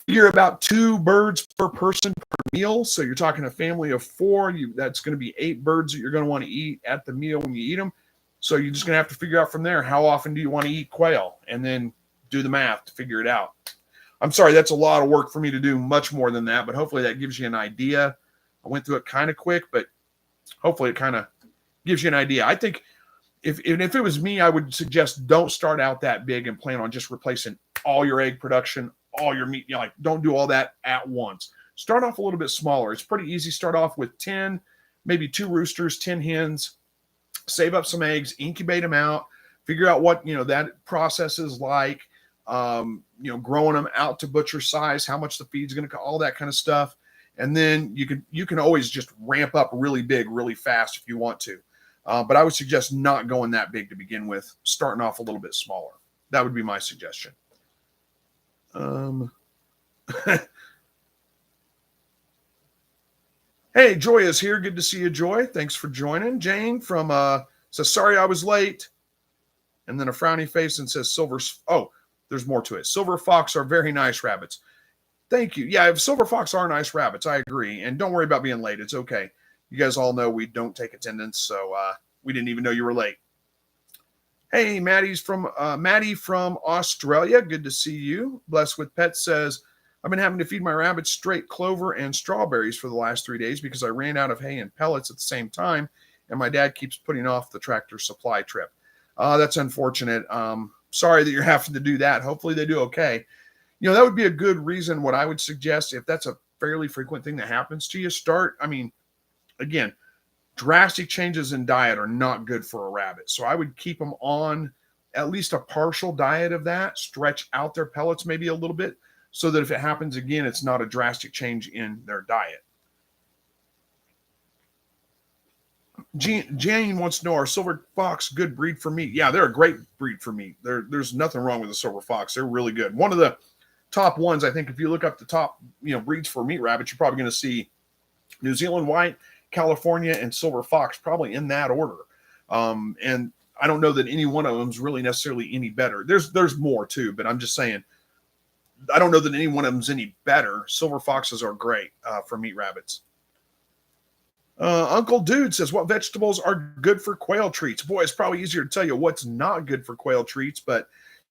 You're about 2 birds per person per meal. So you're talking a family of 4. That's going to be 8 birds that you're going to want to eat at the meal when you eat them. So you're just going to have to figure out from there, how often do you want to eat quail? And then do the math to figure it out. I'm sorry, that's a lot of work for me to do, much more than that, but hopefully that gives you an idea. I went through it kind of quick, but hopefully it kind of gives you an idea. I think if it was me, I would suggest don't start out that big and plan on just replacing all your egg production, all your meat. Don't do all that at once. Start off a little bit smaller. It's pretty easy. Start off with 10, maybe 2 roosters, 10 hens, save up some eggs, incubate them out, figure out what, that process is like, growing them out to butcher size, how much the feed's going to, all that kind of stuff. And then you can always just ramp up really big, really fast if you want to. But I would suggest not going that big to begin with, starting off a little bit smaller. That would be my suggestion. Hey, Joy is here. Good to see you, Joy. Thanks for joining. Jane from says, sorry I was late. And then a frowny face and says, there's more to it. Silver fox are very nice rabbits. Thank you. Yeah, silver fox are nice rabbits. I agree. And don't worry about being late. It's okay. You guys all know we don't take attendance, so we didn't even know you were late. Hey, Maddie from Australia. Good to see you. Blessed with Pets says, I've been having to feed my rabbits straight clover and strawberries for the last 3 days because I ran out of hay and pellets at the same time, and my dad keeps putting off the tractor supply trip. That's unfortunate. Sorry that you're having to do that. Hopefully they do okay. That would be a good reason. What I would suggest, if that's a fairly frequent thing that happens to you, again, drastic changes in diet are not good for a rabbit. So I would keep them on at least a partial diet of that, stretch out their pellets maybe a little bit so that if it happens again, it's not a drastic change in their diet. Jane wants to know, are silver fox good breed for meat? Yeah, they're a great breed for meat. There's nothing wrong with the silver fox. They're really good. One of the top ones, I think, if you look up the top, breeds for meat rabbits, you're probably going to see New Zealand white, California, and silver fox, probably in that order. And I don't know that any one of them is really necessarily any better. There's more too, but I'm just saying, I don't know that any one of them is any better. Silver foxes are great for meat rabbits. Uncle Dude says, what vegetables are good for quail treats? Boy, it's probably easier to tell you what's not good for quail treats, but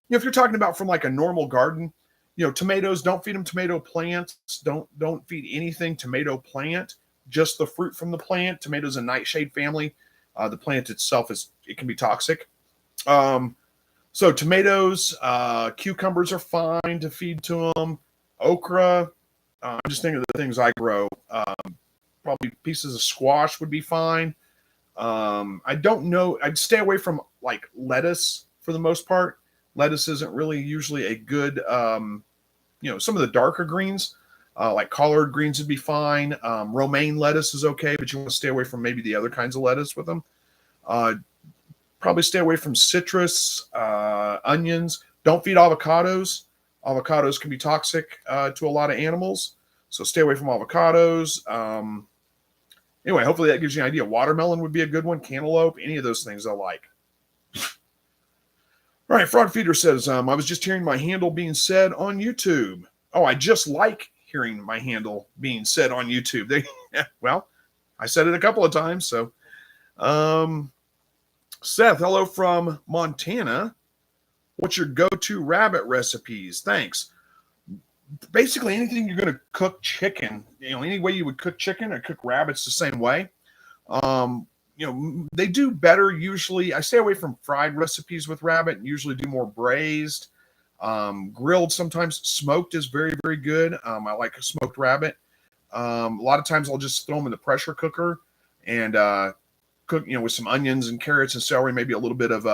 if you're talking about from like a normal garden, tomatoes, don't feed them tomato plants. Don't feed anything tomato plant, just the fruit from the plant. Tomatoes a nightshade family. The plant itself it can be toxic. So tomatoes, cucumbers are fine to feed to them. Okra, I'm just thinking of the things I grow. Probably pieces of squash would be fine. I don't know. I'd stay away from like lettuce for the most part. Lettuce isn't really usually a good, some of the darker greens, like collard greens would be fine. Romaine lettuce is okay, but you want to stay away from maybe the other kinds of lettuce with them. Probably stay away from citrus, onions. Don't feed avocados. Avocados can be toxic to a lot of animals, so stay away from avocados. Anyway, hopefully that gives you an idea. Watermelon would be a good one. Cantaloupe, any of those things they'll like. All right, Frog Feeder says, I was just hearing my handle being said on YouTube. Oh, I just like hearing my handle being said on YouTube. Well, I said it a couple of times. So, Seth, hello from Montana. What's your go-to rabbit recipes? Thanks. Basically, anything you're going to cook chicken, any way you would cook chicken or cook rabbits the same way. They do better usually. I stay away from fried recipes with rabbit and usually do more braised, grilled sometimes. Smoked is very, very good. I like a smoked rabbit. A lot of times I'll just throw them in the pressure cooker and cook, with some onions and carrots and celery, maybe a little bit of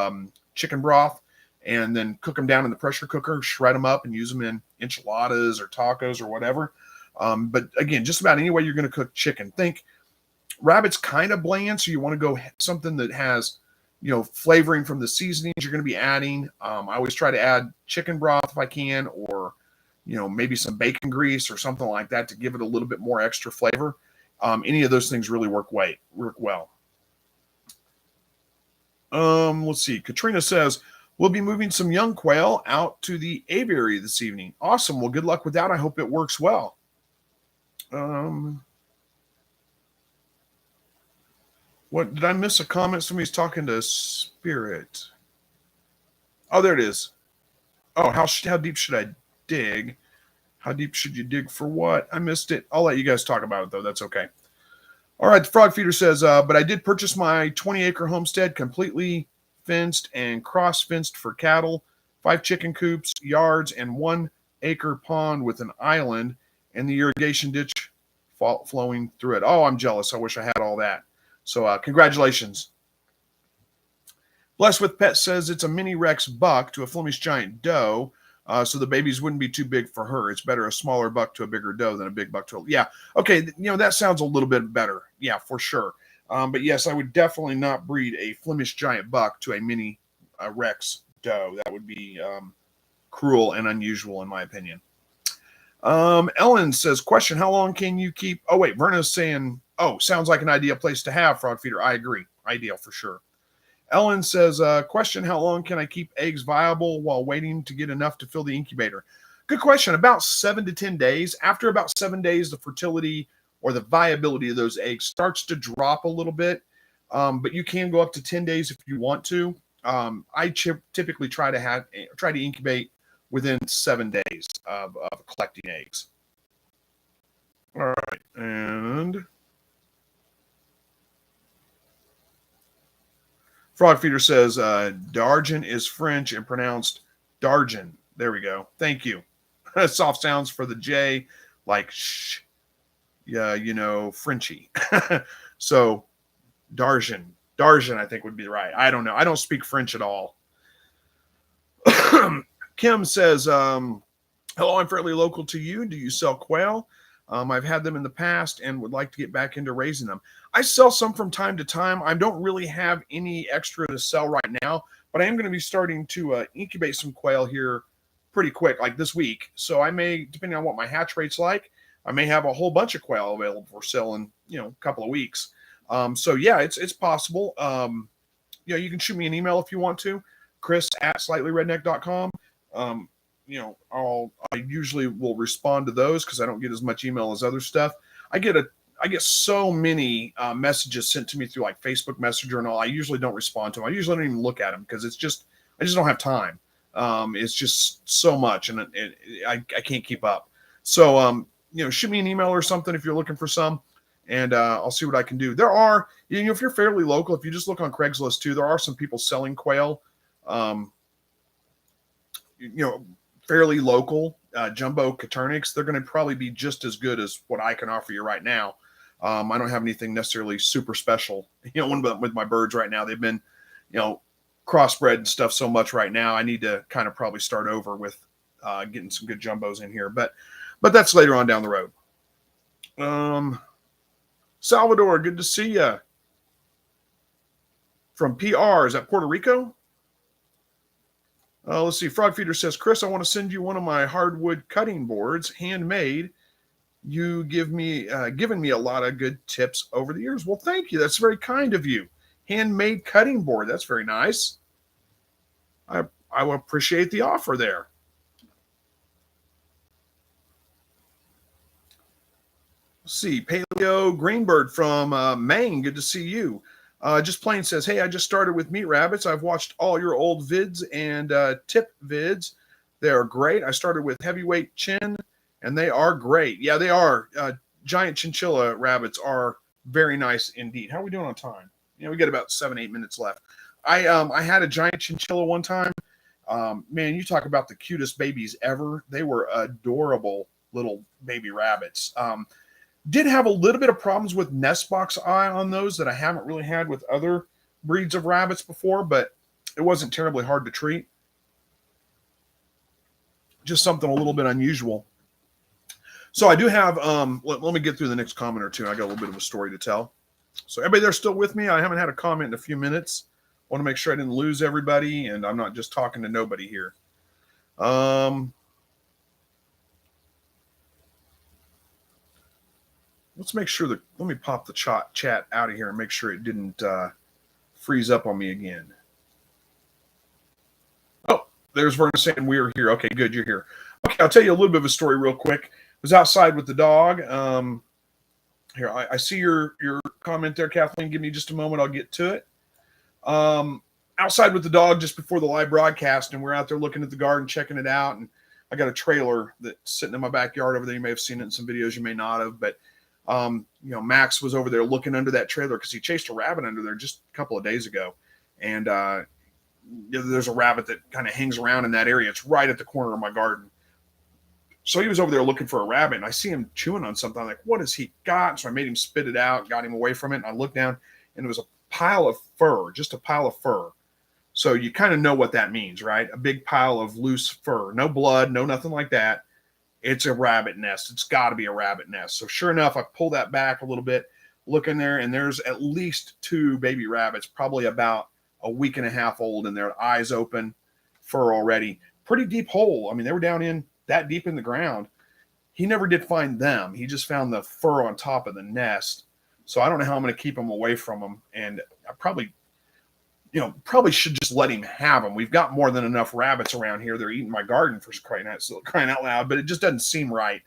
chicken broth, and then cook them down in the pressure cooker, shred them up and use them in enchiladas or tacos or whatever. But again, just about any way you're going to cook chicken. Think rabbit's kind of bland, so you want to go something that has, flavoring from the seasonings you're going to be adding. I always try to add chicken broth if I can, or, maybe some bacon grease or something like that to give it a little bit more extra flavor. Any of those things really work well. Let's see. Katrina says, we'll be moving some young quail out to the aviary this evening. Awesome. Well, good luck with that. I hope it works well. What did I miss a comment? Somebody's talking to Spirit. Oh, there it is. Oh, how deep should I dig? How deep should you dig for what? I missed it. I'll let you guys talk about it, though. That's okay. All right. The Frog Feeder says, but I did purchase my 20-acre homestead completely fenced and cross-fenced for cattle, 5 chicken coops, yards, and 1-acre pond with an island and the irrigation ditch flowing through it. Oh, I'm jealous. I wish I had all that. So congratulations. Blessed with Pet says it's a mini Rex buck to a Flemish giant doe, so the babies wouldn't be too big for her. It's better a smaller buck to a bigger doe than a big buck to a... Yeah, okay, that sounds a little bit better. Yeah, for sure. But yes, I would definitely not breed a Flemish giant buck to a mini Rex doe. That would be cruel and unusual in my opinion. Ellen says, question, how long can you keep... Oh, wait, Verna's saying... Oh, sounds like an ideal place to have, Frog Feeder. I agree. Ideal for sure. Ellen says, question, how long can I keep eggs viable while waiting to get enough to fill the incubator? Good question. About 7 to 10 days. After about 7 days, the fertility or the viability of those eggs starts to drop a little bit, but you can go up to 10 days if you want to. I typically try to incubate within 7 days of collecting eggs. All right, and... Frog Feeder says, Dargin is French and pronounced Dargin. There we go. Thank you. Soft sounds for the J, like shh. Yeah, Frenchy. So, Dargin. Dargin, I think, would be right. I don't know. I don't speak French at all. Kim says, hello, I'm fairly local to you. Do you sell quail? I've had them in the past and would like to get back into raising them. I sell some from time to time. I don't really have any extra to sell right now, but I am going to be starting to incubate some quail here pretty quick, like this week. So I may, depending on what my hatch rate's like, I may have a whole bunch of quail available for sale in, a couple of weeks. So yeah, it's possible. You can shoot me an email if you want to, chris@slightlyrednecked.com. I usually will respond to those because I don't get as much email as other stuff. I get so many messages sent to me through like Facebook Messenger and all. I usually don't respond to them. I usually don't even look at them because I just don't have time. It's just so much, and I can't keep up. So shoot me an email or something if you're looking for some, and I'll see what I can do. There are, if you're fairly local, if you just look on Craigslist too, there are some people selling quail. Fairly local, jumbo Quaternics. They're going to probably be just as good as what I can offer you right now. I don't have anything necessarily super special. With my birds right now, they've been, crossbred and stuff so much right now. I need to kind of probably start over with getting some good jumbos in here, but that's later on down the road. Salvador, good to see you. from PR. Is that Puerto Rico? Let's see. Frog Feeder says, Chris, I want to send you one of my hardwood cutting boards, handmade. You given me a lot of good tips over the years. Well, thank you. That's very kind of you. Handmade cutting board. That's very nice. I will appreciate the offer there. Let's see. Paleo Greenbird from Maine. Good to see you. Just plain says, hey, I just started with meat rabbits. I've watched all your old vids and tip vids. They are great. I started with heavyweight chin, and they are great. Yeah, they are. Giant chinchilla rabbits are very nice indeed. How are we doing on time? We got about 7-8 minutes left. I had a giant chinchilla one time. Man, you talk about the cutest babies ever. They were adorable little baby rabbits. Did have a little bit of problems with nest box eye on those that I haven't really had with other breeds of rabbits before, but it wasn't terribly hard to treat. Just something a little bit unusual. So I do have, let me get through the next comment or two. I got a little bit of a story to tell. So everybody there still with me? I haven't had a comment in a few minutes. I want to make sure I didn't lose everybody, and I'm not just talking to nobody here. Let's make sure that, let me pop the chat out of here and make sure it didn't freeze up on me again. Oh, there's Vernon saying we're here. Okay, good, you're here. Okay, I'll tell you a little bit of a story real quick. I was outside with the dog. Here, I see your comment there, Kathleen. Give me just a moment. I'll get to it. Outside with the dog just before the live broadcast, and we're out there looking at the garden, checking it out. And I got a trailer that's sitting in my backyard over there. You may have seen it in some videos. You may not have, but Max was over there looking under that trailer because he chased a rabbit under there just a couple of days ago. And there's a rabbit that kind of hangs around in that area. It's right at the corner of my garden. So he was over there looking for a rabbit, and I see him chewing on something. I'm like, what has he got? So I made him spit it out, got him away from it. And I looked down, and it was a pile of fur, just a pile of fur. So you kind of know what that means, right? A big pile of loose fur, no blood, no nothing like that. It's a rabbit nest. It's got to be a rabbit nest. So sure enough, I pull that back a little bit, look in there, and there's at least 2 baby rabbits, probably about a week and a half old in there, eyes open, fur already. Pretty deep hole. I mean, they were down in that deep in the ground. He never did find them. He just found the fur on top of the nest. So I don't know how I'm going to keep him away from them. And I probably should just let him have them. We've got more than enough rabbits around here. They're eating my garden for crying out loud, but it just doesn't seem right.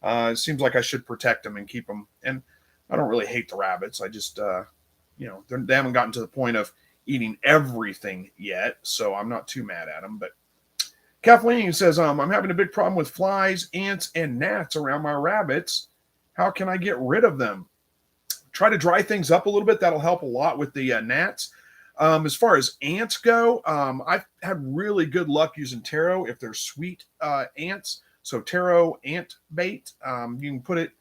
It seems like I should protect them and keep them. And I don't really hate the rabbits. I just, they haven't gotten to the point of eating everything yet. So I'm not too mad at them. But Kathleen says, I'm having a big problem with flies, ants, and gnats around my rabbits. How can I get rid of them? Try to dry things up a little bit. That'll help a lot with the gnats. As far as ants go, I've had really good luck using taro if they're sweet ants. So taro ant bait, you can put it,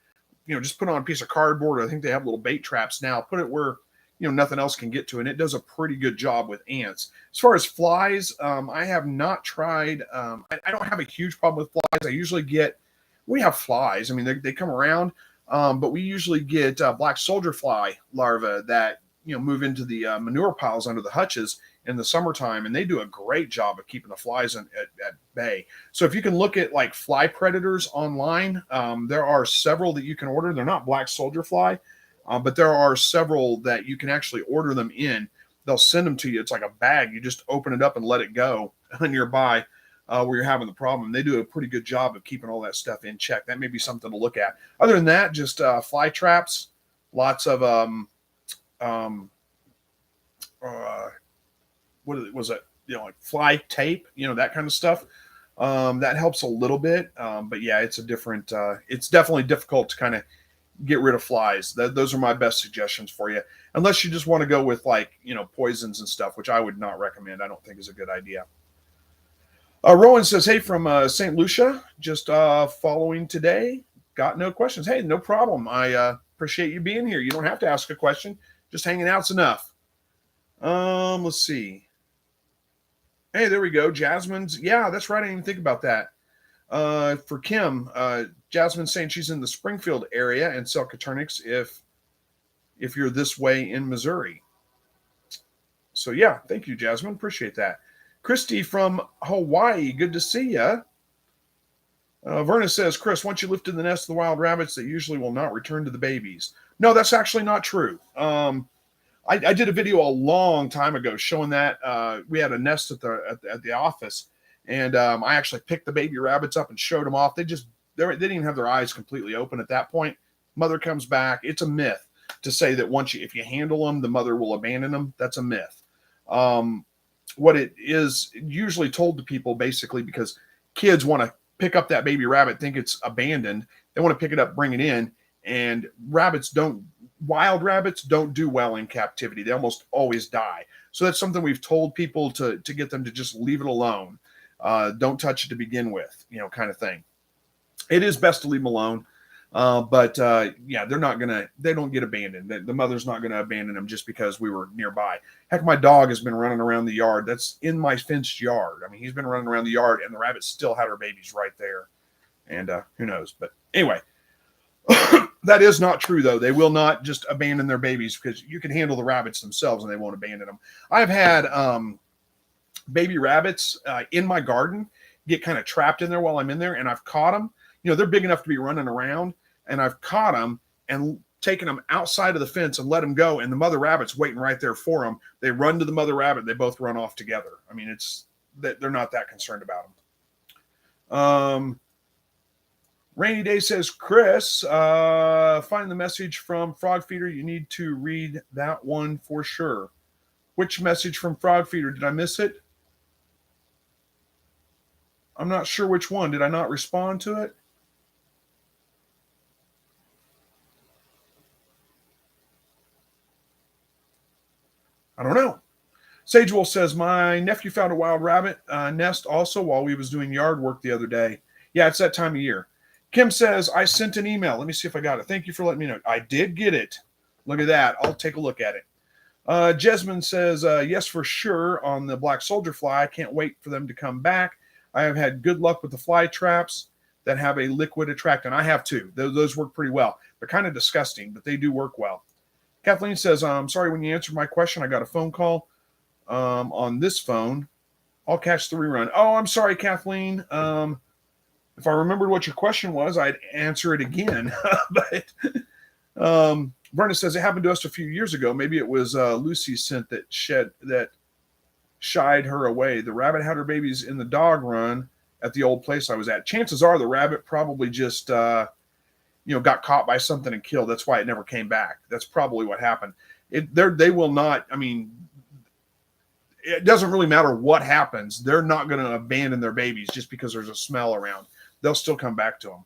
just put it on a piece of cardboard. I think they have little bait traps now. Put it where, nothing else can get to it. And it does a pretty good job with ants. As far as flies, I have not tried. I don't have a huge problem with flies. We have flies. I mean, they come around, but we usually get black soldier fly larvae that, move into the manure piles under the hutches in the summertime, and they do a great job of keeping the flies at bay. So if you can look at like fly predators online, there are several that you can order. They're not black soldier fly, but there are several that you can actually order them in. They'll send them to you. It's like a bag. You just open it up and let it go nearby where you're having the problem. They do a pretty good job of keeping all that stuff in check. That may be something to look at. Other than that, just fly traps, lots of what was it? Like fly tape, that kind of stuff. That helps a little bit. But yeah, it's it's definitely difficult to kind of get rid of flies. Those are my best suggestions for you. Unless you just want to go with poisons and stuff, which I would not recommend. I don't think is a good idea. Rowan says, hey, from St. Lucia, just following today. Got no questions. Hey, no problem. I appreciate you being here. You don't have to ask a question. Just hanging out's enough. Let's see. Hey, there we go. Jasmine's. Yeah, that's right. I didn't even think about that. For Kim, Jasmine's saying she's in the Springfield area and Sell Quaternics if you're this way in Missouri. So yeah, thank you, Jasmine. Appreciate that. Christy from Hawaii, good to see you. Verna says, Chris, once you lifted the nest of the wild rabbits, they usually will not return to the babies. No, that's actually not true. I did a video a long time ago showing that we had a nest at the office, and I actually picked the baby rabbits up and showed them off. They didn't even have their eyes completely open at that point. Mother comes back. It's a myth to say that if you handle them, the mother will abandon them. That's a myth. What it is usually told to people basically because kids want to pick up that baby rabbit, think it's abandoned. They want to pick it up, bring it in, and wild rabbits don't do well in captivity. They almost always die. So that's something we've told people to get them to just leave it alone. Don't touch it to begin with, kind of thing. It is best to leave them alone. But yeah, they don't get abandoned. The mother's not going to abandon them just because we were nearby. Heck, my dog has been running around the yard. That's in my fenced yard. I mean, he's been running around the yard and the rabbit still had her babies right there. And who knows? But anyway, that is not true though. They will not just abandon their babies because you can handle the rabbits themselves and they won't abandon them. I've had baby rabbits in my garden get kind of trapped in there while I'm in there, and I've caught them. They're big enough to be running around, and I've caught them and taken them outside of the fence and let them go. And the mother rabbit's waiting right there for them. They run to the mother rabbit. They both run off together. I mean, they're not that concerned about them. Rainy Day says, Chris, find the message from Frog Feeder. You need to read that one for sure. Which message from Frog Feeder? Did I miss it? I'm not sure which one. Did I not respond to it? I don't know. Sage Wolf says, my nephew found a wild rabbit nest also while we was doing yard work the other day. Yeah, it's that time of year. Kim says, I sent an email. Let me see if I got it. Thank you for letting me know. I did get it. Look at that. I'll take a look at it. Jasmine says, yes, for sure on the black soldier fly. I can't wait for them to come back. I have had good luck with the fly traps that have a liquid attractant. I have too. Those work pretty well. They're kind of disgusting, but they do work well. Kathleen says, I'm sorry, when you answered my question, I got a phone call on this phone. I'll catch the rerun. Oh, I'm sorry, Kathleen. If I remembered what your question was, I'd answer it again. But Verna says, it happened to us a few years ago. Maybe it was Lucy's scent that shied her away. The rabbit had her babies in the dog run at the old place I was at. Chances are the rabbit probably just got caught by something and killed. That's why it never came back. That's probably what happened. They will not, I mean, it doesn't really matter what happens. They're not going to abandon their babies just because there's a smell around. They'll still come back to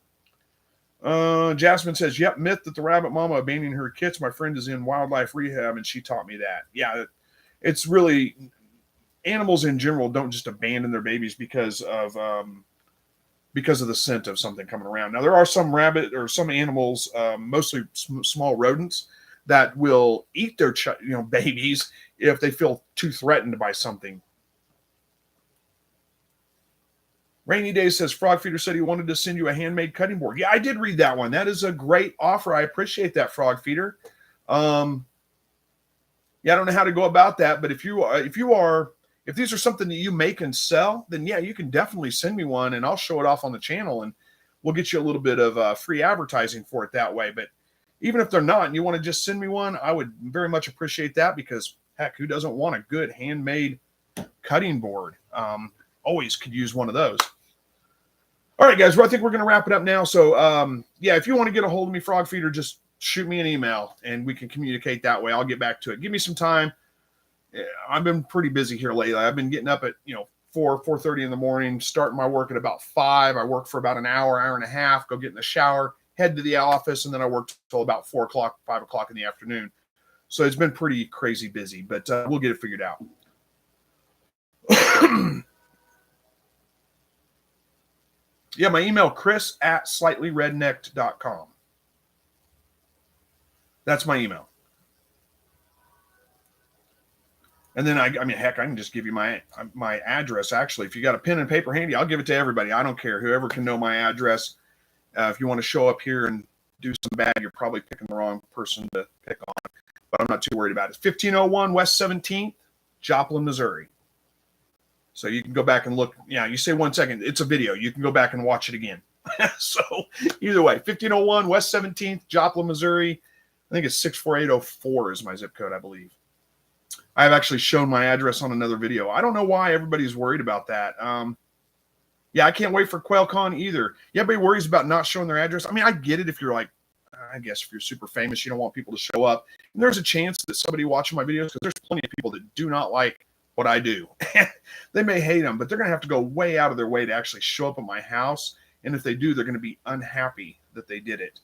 them. Jasmine says, yep, myth that the rabbit mama abandoning her kits. My friend is in wildlife rehab and she taught me that. Yeah, it's really, animals in general don't just abandon their babies because of the scent of something coming around. Now, there are some rabbit or some animals, mostly small rodents, that will eat their babies if they feel too threatened by something. Rainy Day says, Frog Feeder said he wanted to send you a handmade cutting board. Yeah, I did read that one. That is a great offer. I appreciate that, Frog Feeder. Yeah, I don't know how to go about that, but if these are something that you make and sell, then yeah, you can definitely send me one and I'll show it off on the channel and we'll get you a little bit of free advertising for it that way. But even if they're not and you want to just send me one, I would very much appreciate that because heck, who doesn't want a good handmade cutting board? Always could use one of those. All right, guys, well, I think we're going to wrap it up now. So yeah, if you want to get a hold of me, Frog Feeder, just shoot me an email and we can communicate that way. I'll get back to it. Give me some time. I've been pretty busy here lately. I've been getting up at 4:30 in the morning, starting my work at about 5. I work for about an hour and a half, go get in the shower, head to the office, and then I work till about 4 o'clock, 5 o'clock in the afternoon. So it's been pretty crazy busy, but we'll get it figured out. Yeah, my email, chris@slightlyrednecked.com. That's my email. And then I mean, heck, I can just give you my address. Actually, if you got a pen and paper handy, I'll give it to everybody. I don't care. Whoever can know my address. If you want to show up here and do some bad, you're probably picking the wrong person to pick on. But I'm not too worried about it. It's 1501 West 17th, Joplin, Missouri. So you can go back and look. Yeah, you say 1 second. It's a video. You can go back and watch it again. So either way, 1501 West 17th, Joplin, Missouri. I think it's 64804 is my zip code, I believe. I have actually shown my address on another video. I don't know why everybody's worried about that. Yeah, I can't wait for QuailCon either. Yeah, everybody worries about not showing their address. I mean, I get it if you're like, I guess if you're super famous, you don't want people to show up. And there's a chance that somebody watching my videos, because there's plenty of people that do not like what I do. They may hate them, but they're going to have to go way out of their way to actually show up at my house. And if they do, they're going to be unhappy that they did it.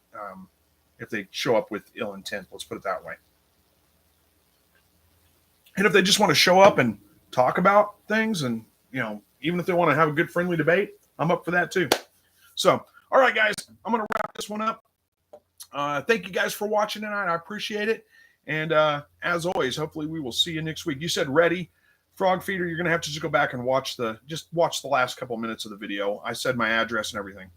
If they show up with ill intent, let's put it that way. And if they just want to show up and talk about things, and, you know, even if they want to have a good friendly debate, I'm up for that too. So, all right, guys, I'm going to wrap this one up. Thank you guys for watching tonight. I appreciate it. And as always, hopefully we will see you next week. You said ready, Frog Feeder. You're going to have to just go back and watch the last couple minutes of the video. I said my address and everything.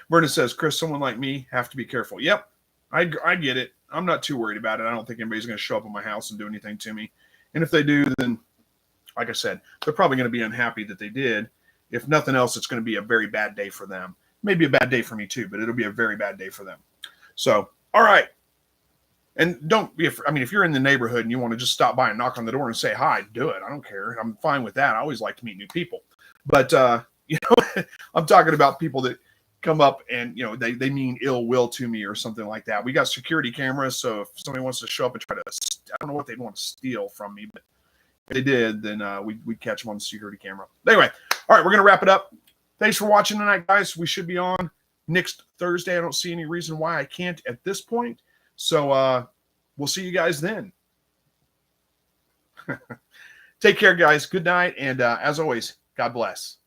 Vernon says, Chris, someone like me have to be careful. Yep, I get it. I'm not too worried about it. I don't think anybody's going to show up at my house and do anything to me. And if they do, then, like I said, they're probably going to be unhappy that they did. If nothing else, it's going to be a very bad day for them. Maybe a bad day for me too, but it'll be a very bad day for them. So, all right. And don't be afraid. I mean, if you're in the neighborhood and you want to just stop by and knock on the door and say hi, do it. I don't care. I'm fine with that. I always like to meet new people. But, you know, I'm talking about people that come up and, you know, they mean ill will to me or something like that. We got security cameras, so if somebody wants to show up and try to, I don't know what they'd want to steal from me, but if they did, then we'd catch them on the security camera. Anyway, all right, we're going to wrap it up. Thanks for watching tonight, guys. We should be on next Thursday. I don't see any reason why I can't at this point. So we'll see you guys then. Take care, guys. Good night. And as always, God bless.